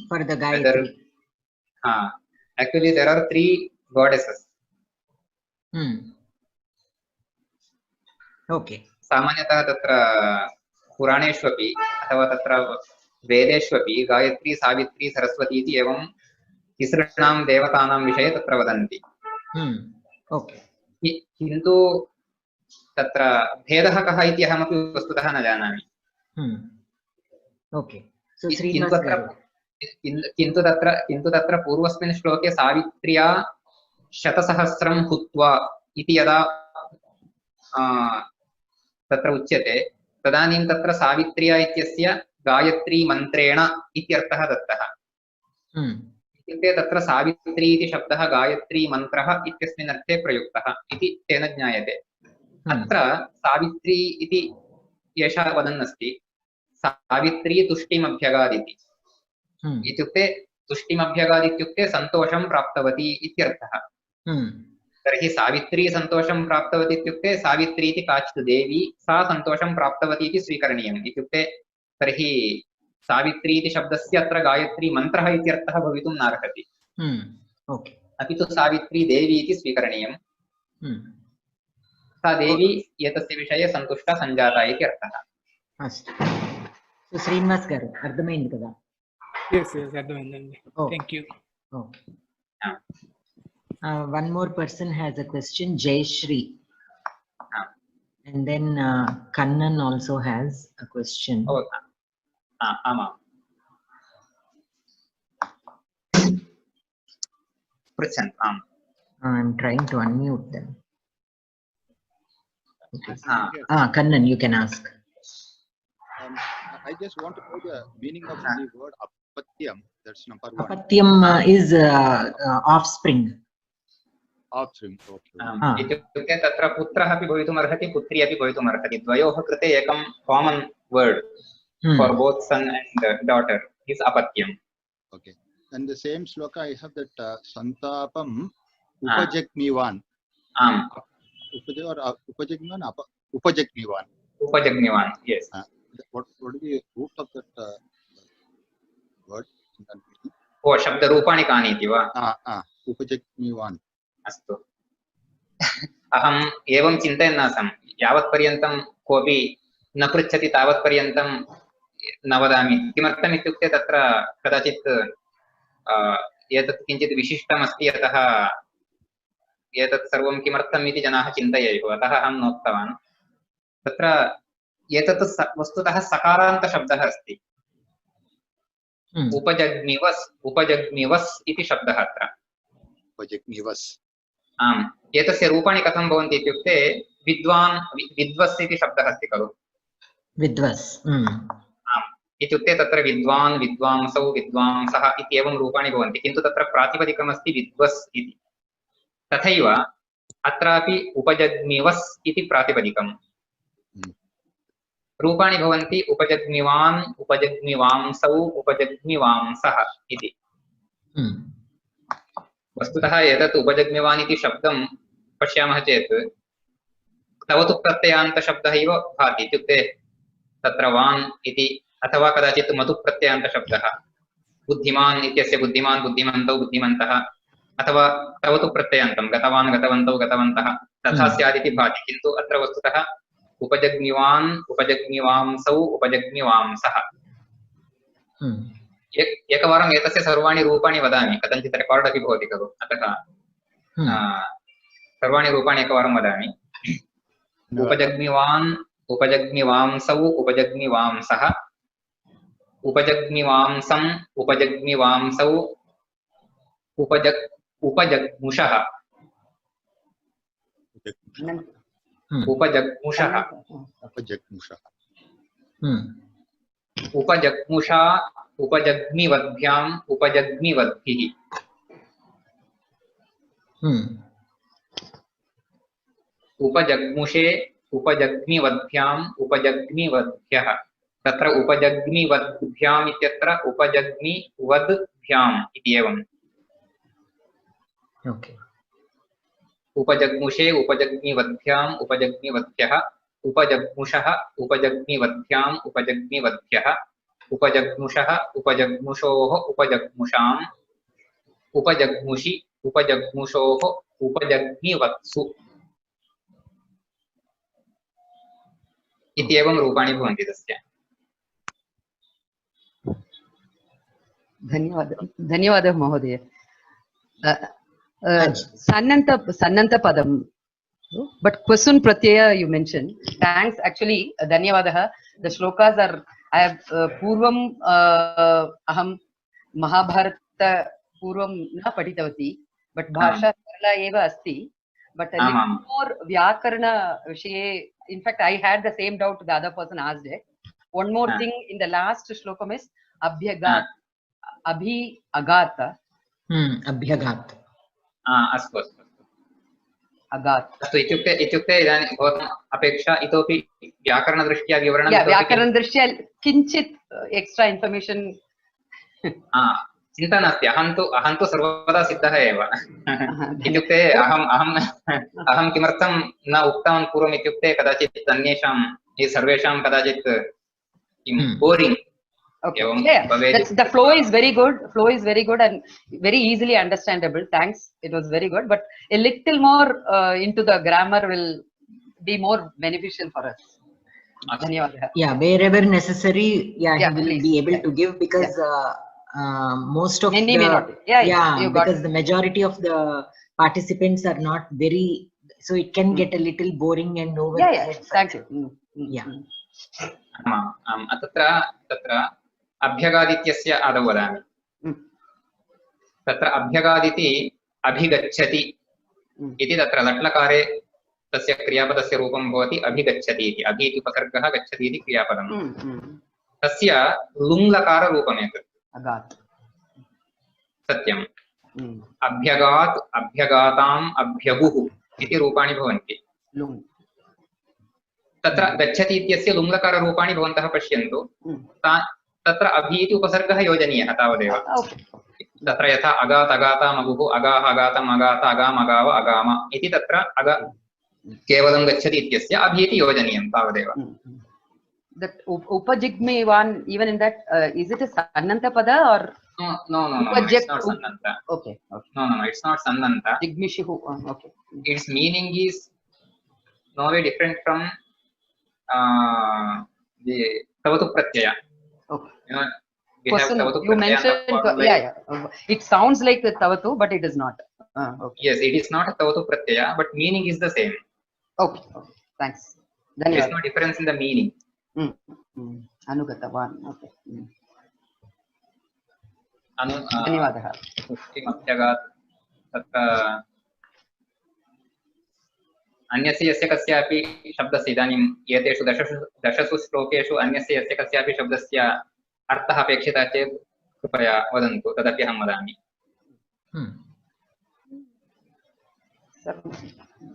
B: for the Gayatri.
A: Actually there are 3 goddesses.
B: Okay.
A: सामान्यतः तत्र पुराणेष्वपि अथवा तत्र वेदेष्वपि गायत्री सावित्री सरस्वती इति एवं तिसृणां देवतानां विषये तत्र वदन्ति।
B: Okay.
A: किन्तु तत्र भेदः कः इति अहमपि वस्तुतः न जानामि।
B: Okay. So Srinivas garu.
A: किन्तु तत्र पूर्वस्मिन् श्लोके सावित्र्या शतसहस्रं हुत्वा इति यदा तत्र उच्यते तदानीं तत्र सावित्र्या इत्यस्य गायत्री मन्त्रेण इत्यर्थः दत्तः। इत्युक्ते तत्र सावित्री इति शब्दः गायत्री मन्त्रः इत्यस्मिन् अर्थे प्रयुक्तः इति तेन ज्ञायते। अत्र सावित्री इति एषः वदन् अस्ति सावित्री तुष्टिमभ्यगादिति। इत्युक्ते तुष्टिमभ्यगादित्युक्ते सन्तोषं प्राप्तवती इत्यर्थः। तर्हि सावित्री सन्तोषं प्राप्तवती इत्युक्ते सावित्री इति काचित् देवी सा सन्तोषं प्राप्तवती इति स्वीकरणीयम्। इत्युक्ते तर्हि सावित्री इति शब्दस्य अत्र गायत्री मन्त्रः इत्यर्थः भवितुं नार्हति। अपि तु सावित्री देवी इति स्वीकरणीयम्। सा देवी एतस्य विषये सन्तुष्टा सञ्जाता इति अर्थः।
B: अस्तु। So Srinivas garu, అర్థమైంది కదా?
C: Yes, అర్థమైందండి. Thank you.
B: Okay. One more person has a question, Jay Shri. And then Kannan also has a question.
A: आमां पृच्छन्तु। आम्
B: I'm trying to unmute them. Okay. Kannan, you can ask.
D: I just want to know the meaning of the word apatyam. That's number 1.
B: Apatyam is offspring.
D: Offspring. Okay.
A: इत्युक्ते तत्र पुत्रः अपि भवितुम् अर्हति पुत्री अपि भवितुम् अर्हति। द्वयोः कृते एकं common word for both son and daughter is apatyam.
D: Okay. And the same shloka I have that santapam upajagnivan. Upajagnivan.
A: Upajagnivan. Yes.
D: What is the root of that word?
A: ओ शब्दरूपाणि कानि इति वा?
D: उपजग्निवान्।
A: अस्तु। अहम् एवं चिन्तयन् आसम् यावत्पर्यन्तं कोऽपि न पृच्छति तावत्पर्यन्तं न वदामि। किमर्थम् इत्युक्ते तत्र कदाचित् एतत् किञ्चित् विशिष्टमस्ति अतः एतत् सर्वं किमर्थम् इति जनाः चिन्तयेयुः अतः अहं नोक्तवान्। तत्र एतत् वस्तुतः सकारान्तशब्दः अस्ति। उपजग्निवस् इति शब्दः अत्र।
D: उपजग्निवस्।
A: आम्। एतस्य रूपाणि कथं भवन्ति इत्युक्ते विद्वान् विद्वस् इति शब्दः अस्ति खलु।
B: विद्वस्।
A: आम्। इत्युक्ते तत्र विद्वान् विद्वांसौ विद्वांसः इत्येवं रूपाणि भवन्ति किन्तु तत्र प्रातिपदिकमस्ति विद्वस् इति। तथैव अत्रापि उपजग्निवस् इति प्रातिपदिकम्। रूपाणि भवन्ति उपजग्निवान् उपजग्निवांसौ उपजग्निवांसः इति। वस्तुतः एतत् उपजग्निवान् इति शब्दं पश्यामः चेत् तवतु प्रत्ययान्तशब्दः इव भाति। इत्युक्ते तत्र वान् इति अथवा कदाचित् मतु प्रत्ययान्तशब्दः। बुद्धिमान् इत्यस्य बुद्धिमान् बुद्धिमन्तौ बुद्धिमन्तः अथवा तवतु प्रत्ययान्तं गतवान् गतवन्तौ गतवन्तः तथा स्यादिति भाति। किन्तु अत्र वस्तुतः उपजग्निवान् उपजग्निवांसौ उपजग्निवांसः। एकवारम् एतस्य सर्वाणि रूपाणि वदामि कथञ्चित् रेकार्ड् अपि भवति खलु। अतः सर्वाणि रूपाणि एकवारं वदामि। उपजग्मिवान्, उपजग्मिवांसौ, उपजग्मिवांसः, उपजग्मिवांसम्, उपजग्मिवांसौ, उपजग्मुषः, उपजग्मुषः,
D: उपजग्मुषः,
A: उपजग्मुषा, उपजग्मिवद्भ्याम्, उपजग्मिवद्भिः, उपजग्मुषे, उपजग्मिवद्भ्याम्, उपजग्मिवद्भ्यः। तत्र उपजग्मिवद्भ्याम् इत्यत्र उपजग्मिवद्भ्याम् इति एवम्। उपजग्मुषे, उपजग्मिवद्भ्याम्, उपजग्मिवद्भ्यः, उपजग्मुषः, उपजग्मिवद्भ्याम्, उपजग्मिवद्भ्यः, उपजग्मुषः, उपजग्मुषोः, उपजग्मुषाम्, उपजग्मुषि, उपजग्मुषोः, उपजग्मिवत्सु इत्येवं रूपाणि भवन्ति तस्य।
E: धन्यवादः महोदय। सन्नन्तपदं, but question pratyaya you mentioned. Thanks, actually धन्यवादः. The shlokas are, I have पूर्वं अहं महाभारत पूर्वं न पठितवती, but भाषा सरला एव अस्ति, but a little more व्याकरण विषये. In fact, I had the same doubt the other person asked it. One more thing in the last shlokam is abhyagat, abhi agata.
B: Abhyagat.
A: अस्तु अस्तु
E: अगात्।
A: अस्तु इत्युक्ते इदानीं भवताम् अपेक्षा इतोपि व्याकरणदृष्ट्या विवरणं
E: व्याकरणदृष्ट्या किञ्चित् एक्स्ट्रा इन्फर्मेशन्।
A: चिन्ता नास्ति, अहं तु सर्वदा सिद्धः एव। इत्युक्ते अहं किमर्थं न उक्तवान् पूर्वम् इत्युक्ते कदाचित् अन्येषां सर्वेषां कदाचित् boring
E: The flow is very good. And very easily understandable. Thanks. It was very good. But a little more into the grammar will be more beneficial for us.
B: Yeah, wherever necessary, he will be able to give, because most of because the majority of the participants are not very, so it can get a little boring and over.
E: Thank you.
A: तत्र अभ्यगादित्यस्य आदौ वदामि। तत्र अभ्यगादिति अभिगच्छति इति, तत्र लट्लकारे तस्य क्रियापदस्य रूपं भवति अभिगच्छति इति। अभि इति उपसर्गः, गच्छति इति क्रियापदं। तस्य लुङ्लकाररूपमेतत्। सत्यम्। अभ्यगात्, अभ्यगाताम्, अभ्यगुः इति रूपाणि भवन्ति। तत्र गच्छति इत्यस्य लुङ्लकाररूपाणि भवन्तः पश्यन्तु। तत्र अभि इति उपसर्गः योजनीयः तावदेव। तत्र यथा अगात्, अगातामगुः, अगाः, अगातम्, अगात, अगाम, अगाव, अगाम इति तत्र केवलं गच्छति इत्यस्य अभि इति योजनीयं तावदेव।
E: That upajigmevan, even in that, is it a sannanta pada or?
A: No, it's not sannanta.
E: Okay.
A: No, it's not sannanta.
E: Jigmishihu, okay.
A: Its meaning is no way different from the tavatu pratyaya.
E: Okay.
A: We have tavatu
E: you mentioned, it sounds like the tavatu, but it is not. Okay.
A: Yes, it is not a tavatu pratyaya, but meaning is the same.
E: Okay. Thanks.
A: There is no difference in the meaning.
E: Anugatavan. Okay.
A: धन्यवादः। पुष्टिमभ्यगात् तत्र अन्यस्य यस्य कस्यापि शब्दस्य, इदानीं एतेषु दशसु श्लोकेषु अन्यस्य यस्य कस्यापि शब्दस्य अर्थः अपेक्षितः चेत् कृपया वदन्तु, तदपि अहं वदामि।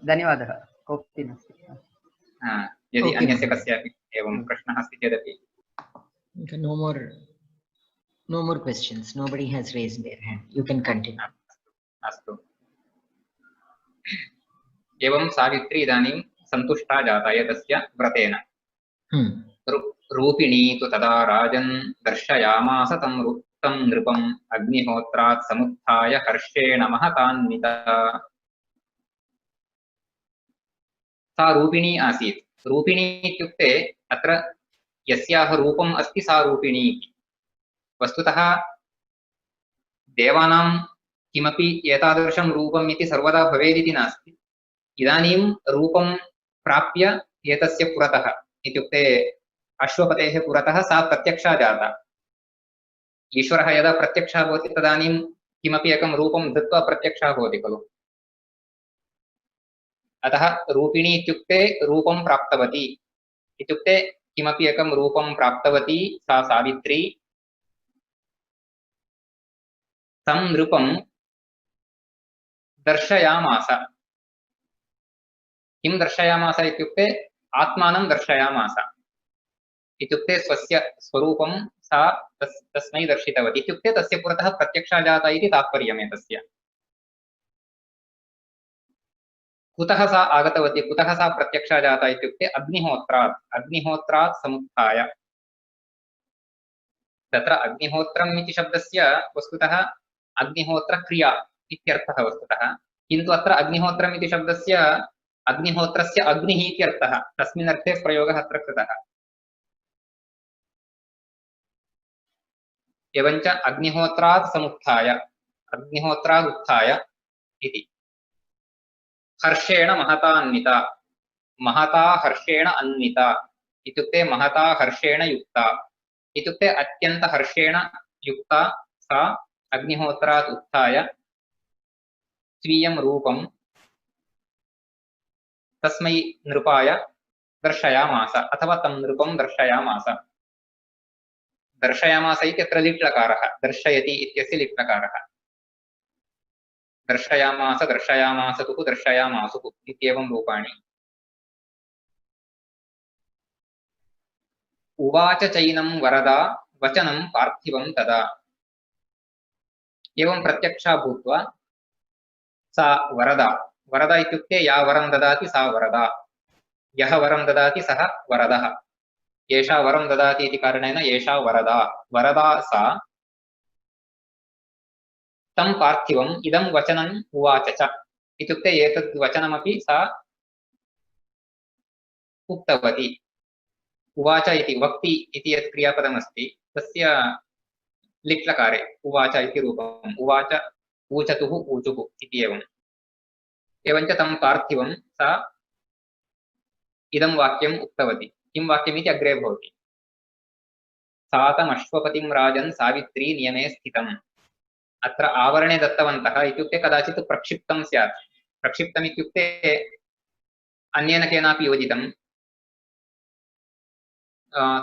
E: धन्यवादः। कोऽपि नास्ति।
A: यदि अन्यस्य कस्यापि एवं प्रश्नः अस्ति चेदपि।
B: No more questions. Nobody has raised their hand. You can continue.
A: अस्तु। एवं सावित्री इदानीं सन्तुष्टा जाता एतस्य व्रतेन। रूपिणी तु तदा राजन् दर्शयामास तं नृपम् अग्निहोत्रात् समुत्थाय हर्षेण महतान्विता। सा रूपिणी आसीत्। रूपिणी इत्युक्ते अत्र यस्याः रूपम् अस्ति सा रूपिणी इति। वस्तुतः देवानां किमपि एतादृशं रूपम् इति सर्वदा भवेदिति नास्ति। इदानीं रूपं प्राप्य एतस्य पुरतः इत्युक्ते अश्वपतेः पुरतः सा प्रत्यक्षा जाता। ईश्वरः यदा प्रत्यक्षः भवति तदानीं किमपि एकं रूपं धृत्वा प्रत्यक्षः भवति खलु। अतः रूपिणी इत्युक्ते रूपं प्राप्तवती इत्युक्ते किमपि एकं रूपं प्राप्तवती सा सावित्री। तं नृपं दर्शयामास। किं दर्शयामास इत्युक्ते आत्मानं दर्शयामास इत्युक्ते स्वस्य स्वरूपं सा तस्मै दर्शितवती इत्युक्ते तस्य पुरतः प्रत्यक्षा जाता इति तात्पर्यम् एतस्य। कुतः सा आगतवती, कुतः सा प्रत्यक्षा जाता इत्युक्ते अग्निहोत्रात् समुत्थाय। तत्र अग्निहोत्रम् इति शब्दस्य वस्तुतः अग्निहोत्रक्रिया इत्यर्थः वस्तुतः, किन्तु अत्र अग्निहोत्रम् इति शब्दस्य अग्निहोत्रस्य अग्निः इत्यर्थः, तस्मिन् अर्थे प्रयोगः अत्र कृतः। एवञ्च अग्निहोत्रात् समुत्थाय, अग्निहोत्रात् उत्थाय इति। हर्षेण महता अन्विता, महता हर्षेण अन्विता इत्युक्ते महता हर्षेण युक्ता इत्युक्ते अत्यन्त हर्षेण युक्ता सा अग्निहोत्रात् उत्थाय स्वीयं रूपं तस्मै नृपाय दर्शयामास अथवा तं नृपं दर्शयामास। दर्शयामास इत्यत्र लिट्लकारः, दर्शयति इत्यस्य लिट्लकारः। दर्शयामास, दर्शयामासतुः, दर्शयामासुः इत्येवं रूपाणि। उवाच चैनं वरदा वचनं पार्थिवं तदा। एवं प्रत्यक्षा भूत्वा सा वरदा, वरदा इत्युक्ते या वरं ददाति सा वरदा, यः वरं ददाति सः वरदः, एषा वरं ददाति इति कारणेन एषा वरदा, वरदा सा तं पार्थिवम् इदं वचनम् उवाच च इत्युक्ते एतद् वचनमपि सा उक्तवती। उवाच इति वक्ति इति यत् क्रियापदमस्ति तस्य लिट्लकारे उवाच इति रूपम्, उवाच ऊचतुः ऊचुः इति एवम्। एवञ्च तं पार्थिवं सा इदं वाक्यम् उक्तवती। किं वाक्यमिति अग्रे भवति। सातमश्वपतिं राजन् सावित्री नियमे स्थितम्। अत्र आवरणे दत्तवन्तः इत्युक्ते कदाचित् प्रक्षिप्तं स्यात्। प्रक्षिप्तम् इत्युक्ते अन्येन केनापि योजितं,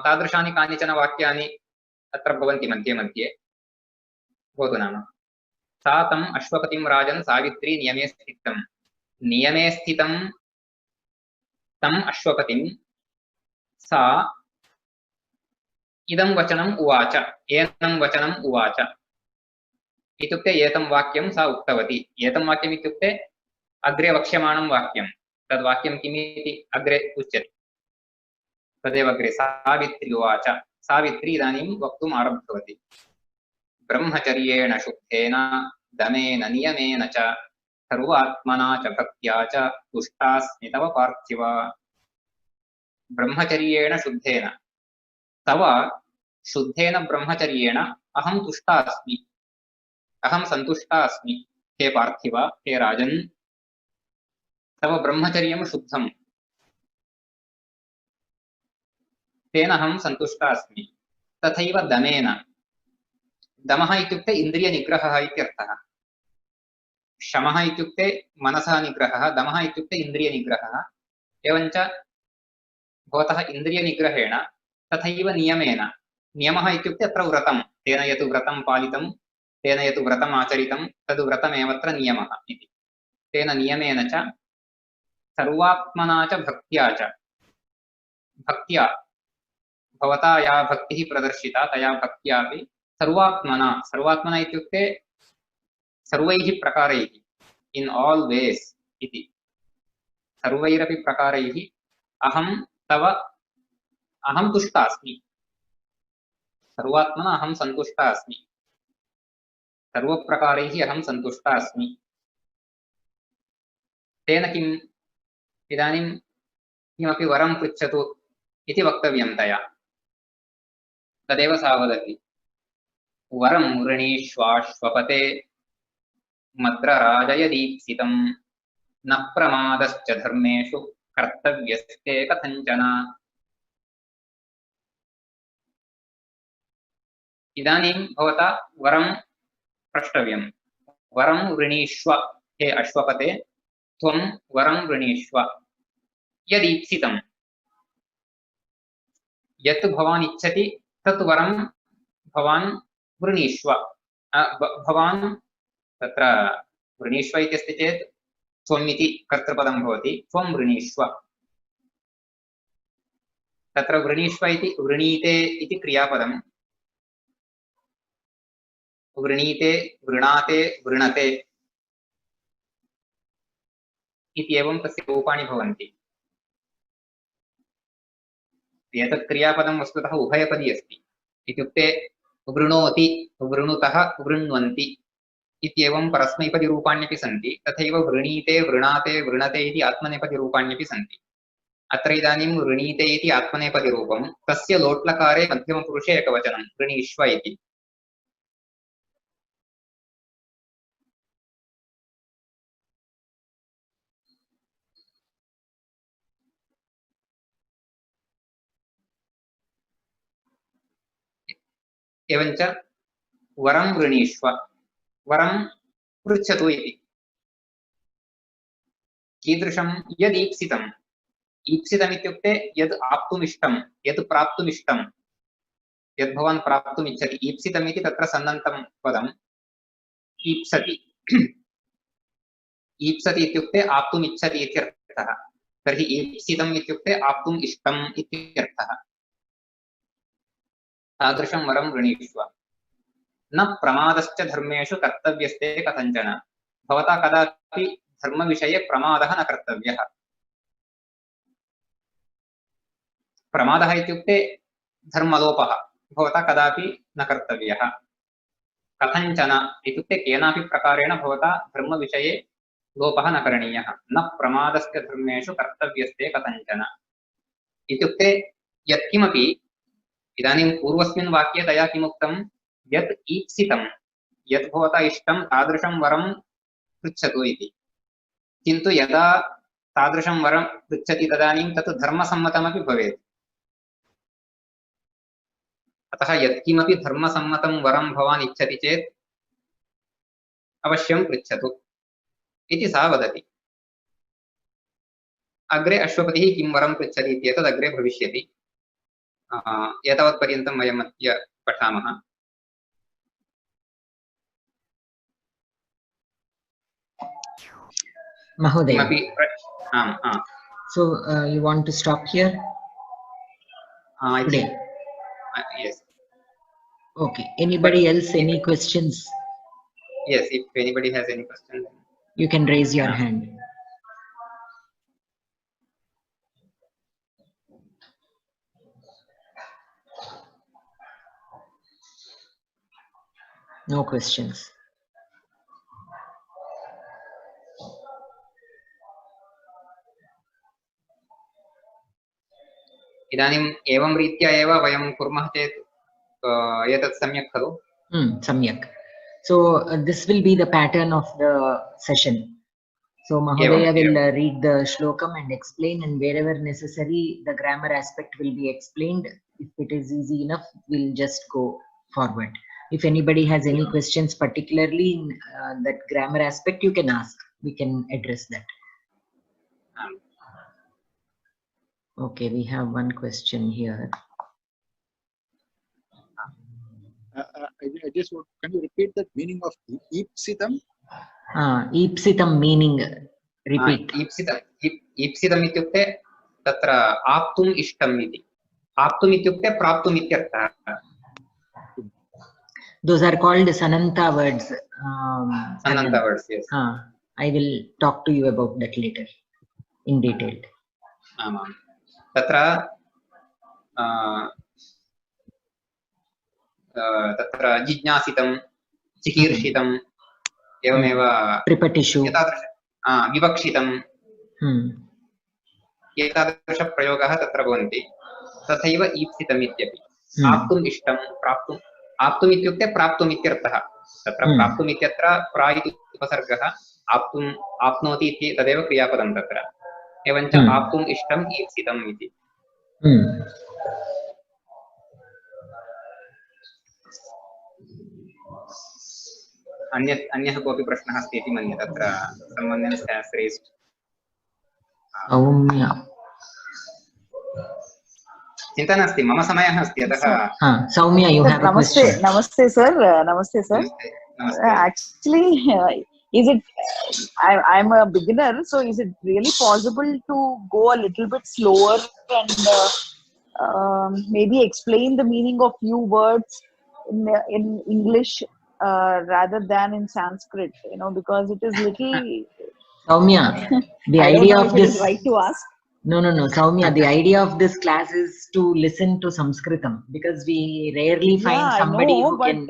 A: तादृशानि कानिचन वाक्यानि अत्र भवन्ति मध्ये मध्ये। भवतु नाम सा तम् अश्वपतिं राजन् सावित्री नियमे स्थितं। नियमे स्थितं तम् अश्वपतिं सा इदं वचनम् उवाच, एनं वचनम् उवाच इत्युक्ते एतं वाक्यं सा उक्तवती। एतं वाक्यम् इत्युक्ते अग्रे वक्ष्यमाणं वाक्यं, तद्वाक्यं किमिति अग्रे उच्यते, तदेव अग्रे। सावित्री उवाच, सावित्री इदानीं वक्तुम् आरब्धवती। ब्रह्मचर्येण शुद्धेन दमेन नियमेन च सर्वात्मना च भक्त्या च तुष्टास्मि तव पार्थिव। ब्रह्मचर्येण शुद्धेन, तव शुद्धेन ब्रह्मचर्येण अहं तुष्टा अस्मि, अहं सन्तुष्टा अस्मि। हे पार्थिव, हे राजन्, तव ब्रह्मचर्यं शुद्धं, तेन अहं सन्तुष्टा अस्मि। तथैव दमेन, दमः इत्युक्ते इन्द्रियनिग्रहः इत्यर्थः। शमः इत्युक्ते मनसः निग्रहः, दमः इत्युक्ते इन्द्रियनिग्रहः। एवञ्च भवतः इन्द्रियनिग्रहेण तथैव नियमेन, नियमः इत्युक्ते अत्र व्रतं, तेन यत् व्रतं पालितं, तेन यत् व्रतम् आचरितं तद् व्रतमेवत्र नियमः इति। तेन नियमेन च सर्वात्मना च भक्त्या च, भक्त्या भवता या भक्तिः प्रदर्शिता तया भक्त्यापि सर्वात्मना, सर्वात्मना इत्युक्ते सर्वैः प्रकारैः, इन् आल् वेस् इति। सर्वैरपि प्रकारैः अहं तव, अहं तुष्टा अस्मि, सर्वात्मना अहं सन्तुष्टा अस्मि, सर्वप्रकारैः अहं सन्तुष्टा अस्मि। तेन किम्, इदानीं किमपि वरं पृच्छतु इति वक्तव्यं तया। तदेव सा वदति। वरं वृणीष्वाश्वपते मद्रराजय दीप्सितम् न प्रमादश्च धर्मेषु कर्तव्यस्ते कथञ्चन। इदानीं भवता वरं प्रष्टव्यं। वरं वृणीष्व हे अश्वपते, त्वं वरं वृणीष्व। यदीप्सितं, यत् भवान् इच्छति तत् वरं भवान् वृणीष्व। भवान् तत्र वृणीष्व इत्यस्ति चेत् त्वम् इति कर्तृपदं भवति, त्वं वृणीष्व। तत्र वृणीष्व इति वृणीते इति क्रियापदं। वृणीते, वृणाते, वृणते इत्येवं तस्य रूपाणि भवन्ति। एतत् क्रियापदं वस्तुतः उभयपदी अस्ति। इत्युक्ते वृणोति, वृणुतः, वृण्वन्ति इत्येवं परस्मैपदिरूपाण्यपि सन्ति। तथैव वृणीते, वृणाते, वृणते इति आत्मनेपदिरूपाण्यपि सन्ति। अत्र इदानीं वृणीते इति आत्मनेपदिरूपं, तस्य लोट्लकारे मध्यमपुरुषे एकवचनं वृणीष्व इति। एवञ्च वरं वृणीष्व, वरं पृच्छतु इति। कीदृशं? यदीप्सितम्। ईप्सितम् इत्युक्ते यद् आप्तुमिष्टं, यत् प्राप्तुमिष्टं, यद् भवान् प्राप्तुमिच्छति। ईप्सितम् इति तत्र सन्नन्तं पदम् ईप्सति। ईप्सति इत्युक्ते आप्तुमिच्छति इत्यर्थः। तर्हि ईप्सितम् इत्युक्ते आप्तुम् इष्टम् इत्यर्थः। तादृशं वरं वृणीष्व। न प्रमादश्च धर्मेषु कर्तव्यस्ते कथञ्चन। भवता कदापि धर्मविषये प्रमादः न कर्तव्यः। प्रमादः इत्युक्ते धर्मलोपः भवता कदापि न कर्तव्यः। कथञ्चन इत्युक्ते केनापि प्रकारेण भवता धर्मविषये लोपः न करणीयः। न प्रमादश्च धर्मेषु कर्तव्यस्ते कथञ्चन इत्युक्ते यत्किमपि इदानीं पूर्वस्मिन् वाक्ये तया किमुक्तं? यत् ईप्सितं, यत् भवता इष्टं तादृशं वरं पृच्छतु इति। किन्तु यदा तादृशं वरं पृच्छति तदानीं तत् धर्मसम्मतमपि भवेत्। अतः यत्किमपि धर्मसम्मतं वरं भवान् इच्छति चेत् अवश्यं पृच्छतु इति सा वदति। अग्रे अश्वपतिः किं वरं पृच्छति इत्येतद् अग्रे भविष्यति। एतावत्पर्यन्तं वयम् अद्य पठामः।
B: Mahodaya.
A: आम्।
B: So you want to stop here? Today?
A: Yes.
B: Okay. Anybody else? Any questions?
A: Yes, if anybody has any questions,
B: You can raise your hand. No questions.
A: इदानीम् एवं रीत्या एव वयं कुर्मः चेत् एतत् सम्यक् खलु?
B: Samyak. So this will be the pattern of the session. So Mahodaya will read the shlokam and explain, and wherever necessary the grammar aspect will be explained. If it is easy enough, we'll just go forward. If anybody has any questions particularly in that grammar aspect, you can ask. We can address that. Okay, we have one question here.
D: I just want, can you repeat that meaning of Ipsitam?
B: Ipsitam meaning, repeat.
A: ईप्सितम् इत्युक्ते तत्र आप्तुम् इष्टम् इति। आप्तुम् इत्युक्ते प्राप्तुम् इत्यर्थः।
B: Those are called Sananta words.
A: Sananta words, yes.
B: I will talk to you about that later in detail.
A: आमाम्। तत्र तत्र जिज्ञासितं, चिकीर्षितम्, एवमेव
B: त्रिपटिषु
A: विवक्षितं, एतादृशप्रयोगाः तत्र भवन्ति। तथैव ईप्सितम् इत्यपि आप्तुम् इष्टं, आप्तुम् इत्युक्ते प्राप्तुम् इत्यर्थः। तत्र प्राप्तुम् इत्यत्र प्रा इति उपसर्गः, आप्तुम् आप्नोति इति तदेव क्रियापदं तत्र एवञ्च आप्तुम् इष्टम् ईप्सितम् इति अन्यः कोऽपि प्रश्नः अस्ति इति मन्ये तत्र someone else has raised
B: सौम्या
A: चिन्ता नास्ति मम समयः अस्ति अतः
B: सौम्या you have a question.
F: Namaste sir. Namaste sir.
A: Namaste.
F: Actually, is it I'm a beginner, so is it really possible to go a little bit slower and maybe explain the meaning of few words in English rather than in Sanskrit, you know, because it is little
B: Soumya, the
F: I
B: idea
F: don't know
B: of
F: if it
B: this
F: is right to ask.
B: No, Soumya, the idea of this class is to listen to Sanskritam because we rarely find somebody who can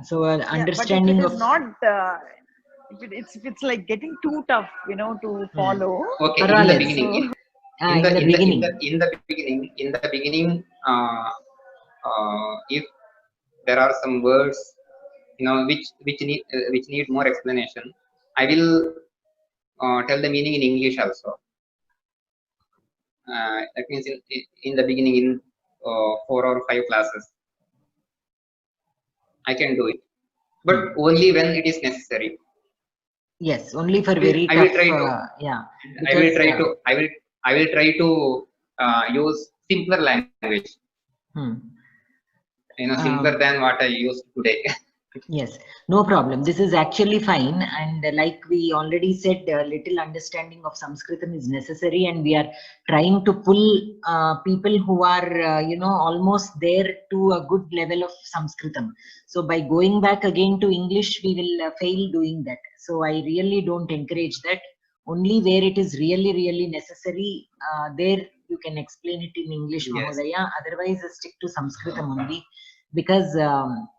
B: so understanding
F: but if it
B: of
F: is not if it's like getting too tough, you know, to follow.
A: Okay, in the beginning if there are some words, you know, which need more explanation, I will tell the meaning in English also. That means in the beginning, in 4 or 5 classes, I can do it, but only when it is necessary.
B: Yes, only for very tough.
A: I will try to use simpler language. You know, simpler than what I used today.
B: Yes, no problem. This is actually fine, and like we already said, little understanding of Sanskritam is necessary, and we are trying to pull people who are you know, almost there to a good level of Sanskritam. So by going back again to English, we will fail doing that. So I really don't encourage that. Only where it is really necessary, there you can explain it in English, yes. Mahodaya. Otherwise, stick to Sanskritam only. Because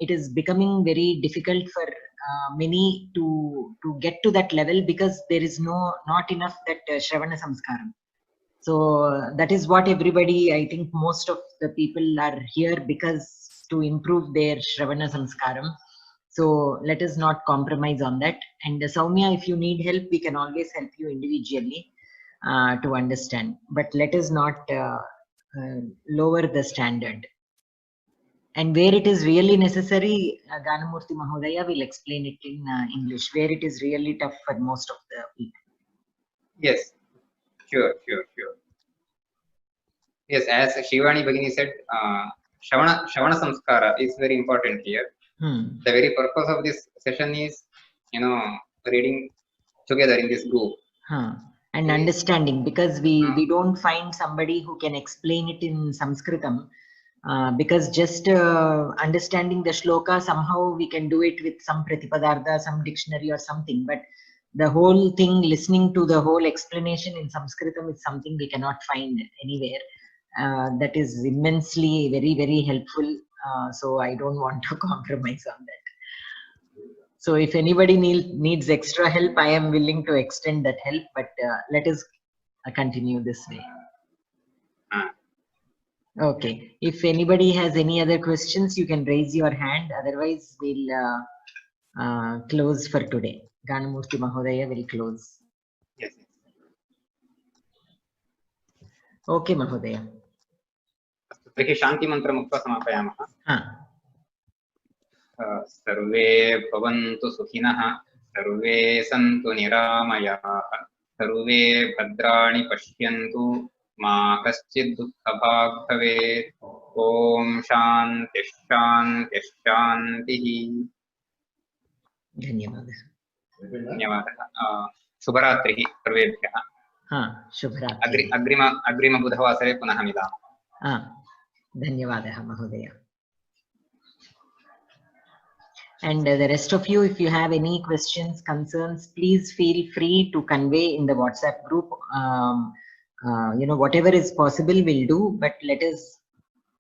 B: it is becoming very difficult for many to get to that level, because there is not enough that Shravana Samskaram. So that is what everybody, I think most of the people are here because to improve their Shravana Samskaram. So let us not compromise on that. And Soumya, if you need help, we can always help you individually to understand. But let us not lower the standard. And where it is really necessary, Ganamurthy Mahodaya will explain it in English, where it is really tough for most of the people.
A: Yes, sure. Yes, as Shivani Bhagini said, Shravana Samskara is very important here. The very purpose of this session is, you know, reading together in this group.
B: And understanding, because we don't find somebody who can explain it in Sanskritam. Because just understanding the shloka, somehow we can do it with some pratipadartha, some dictionary or something, but the whole thing, listening to the whole explanation in Sanskritam, is something we cannot find anywhere. That is immensely very helpful. So I don't want to compromise on that. So if anybody needs extra help, I am willing to extend that help, but let us continue this way. Okay, if anybody has any other questions, you can raise your hand. Otherwise, we'll close for today. Ganamurthy Mahodaya will close.
A: Yes.
B: Okay, Mahodaya.
A: तर्हि शान्तिमन्त्रम् उक्त्वा समापयामः. सर्वे भवन्तु सुखिनः, सर्वे सन्तु निरामयाः, सर्वे भद्राणि पश्यन्तु, मा कश्चित् दुःखभाग् भवेत्. ॐ शान्तिः शान्तिः शान्तिः. धन्यवादः. शुभरात्रिः सर्वेभ्यः.
B: शुभरात्रि.
A: अग्रिम बुधवासरे पुनः मिलामः.
B: धन्यवादः महोदय. And the rest of you, if you have any questions, concerns, please feel free to convey in the WhatsApp group. You know, whatever is possible we'll do, but let us,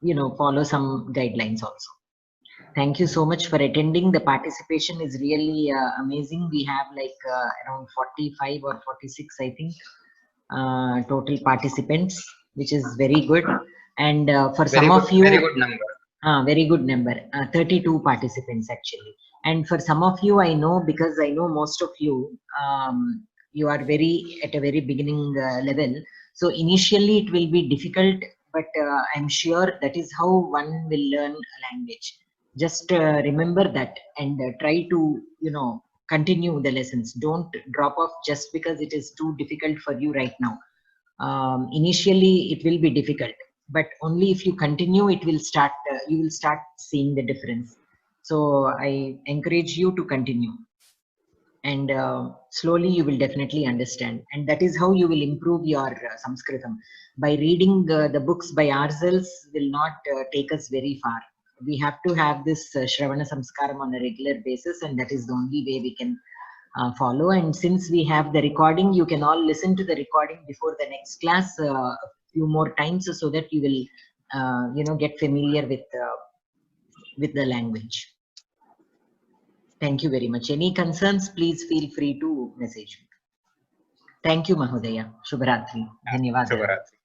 B: you know, follow some guidelines also. Thank you so much for attending. The participation is really amazing. We have like around 45 or 46, I think, total participants, which is very good. And for some of you,
A: very good number.
B: Very good number. 32 participants actually. And for some of you, I know, because I know most of you, you are at a very beginning level. So initially it will be difficult, but I'm sure that is how one will learn a language. Just remember that and try to, continue the lessons. Don't drop off just because it is too difficult for you right now. Initially it will be difficult, but only if you continue, it will start, you will start seeing the difference. So I encourage you to continue, and slowly you will definitely understand, and that is how you will improve your Sanskritam. By reading the books by ourselves will not take us very far. We have to have this Shravana Samskaram on a regular basis, and that is the only way we can follow. And since we have the recording, you can all listen to the recording before the next class a few more times, so that you will get familiar with the language. Thank you very much. Any concerns, please feel free to message me. Thank you, Mahodaya. Shubharatri. Dhanyawad.
A: Shubharatri.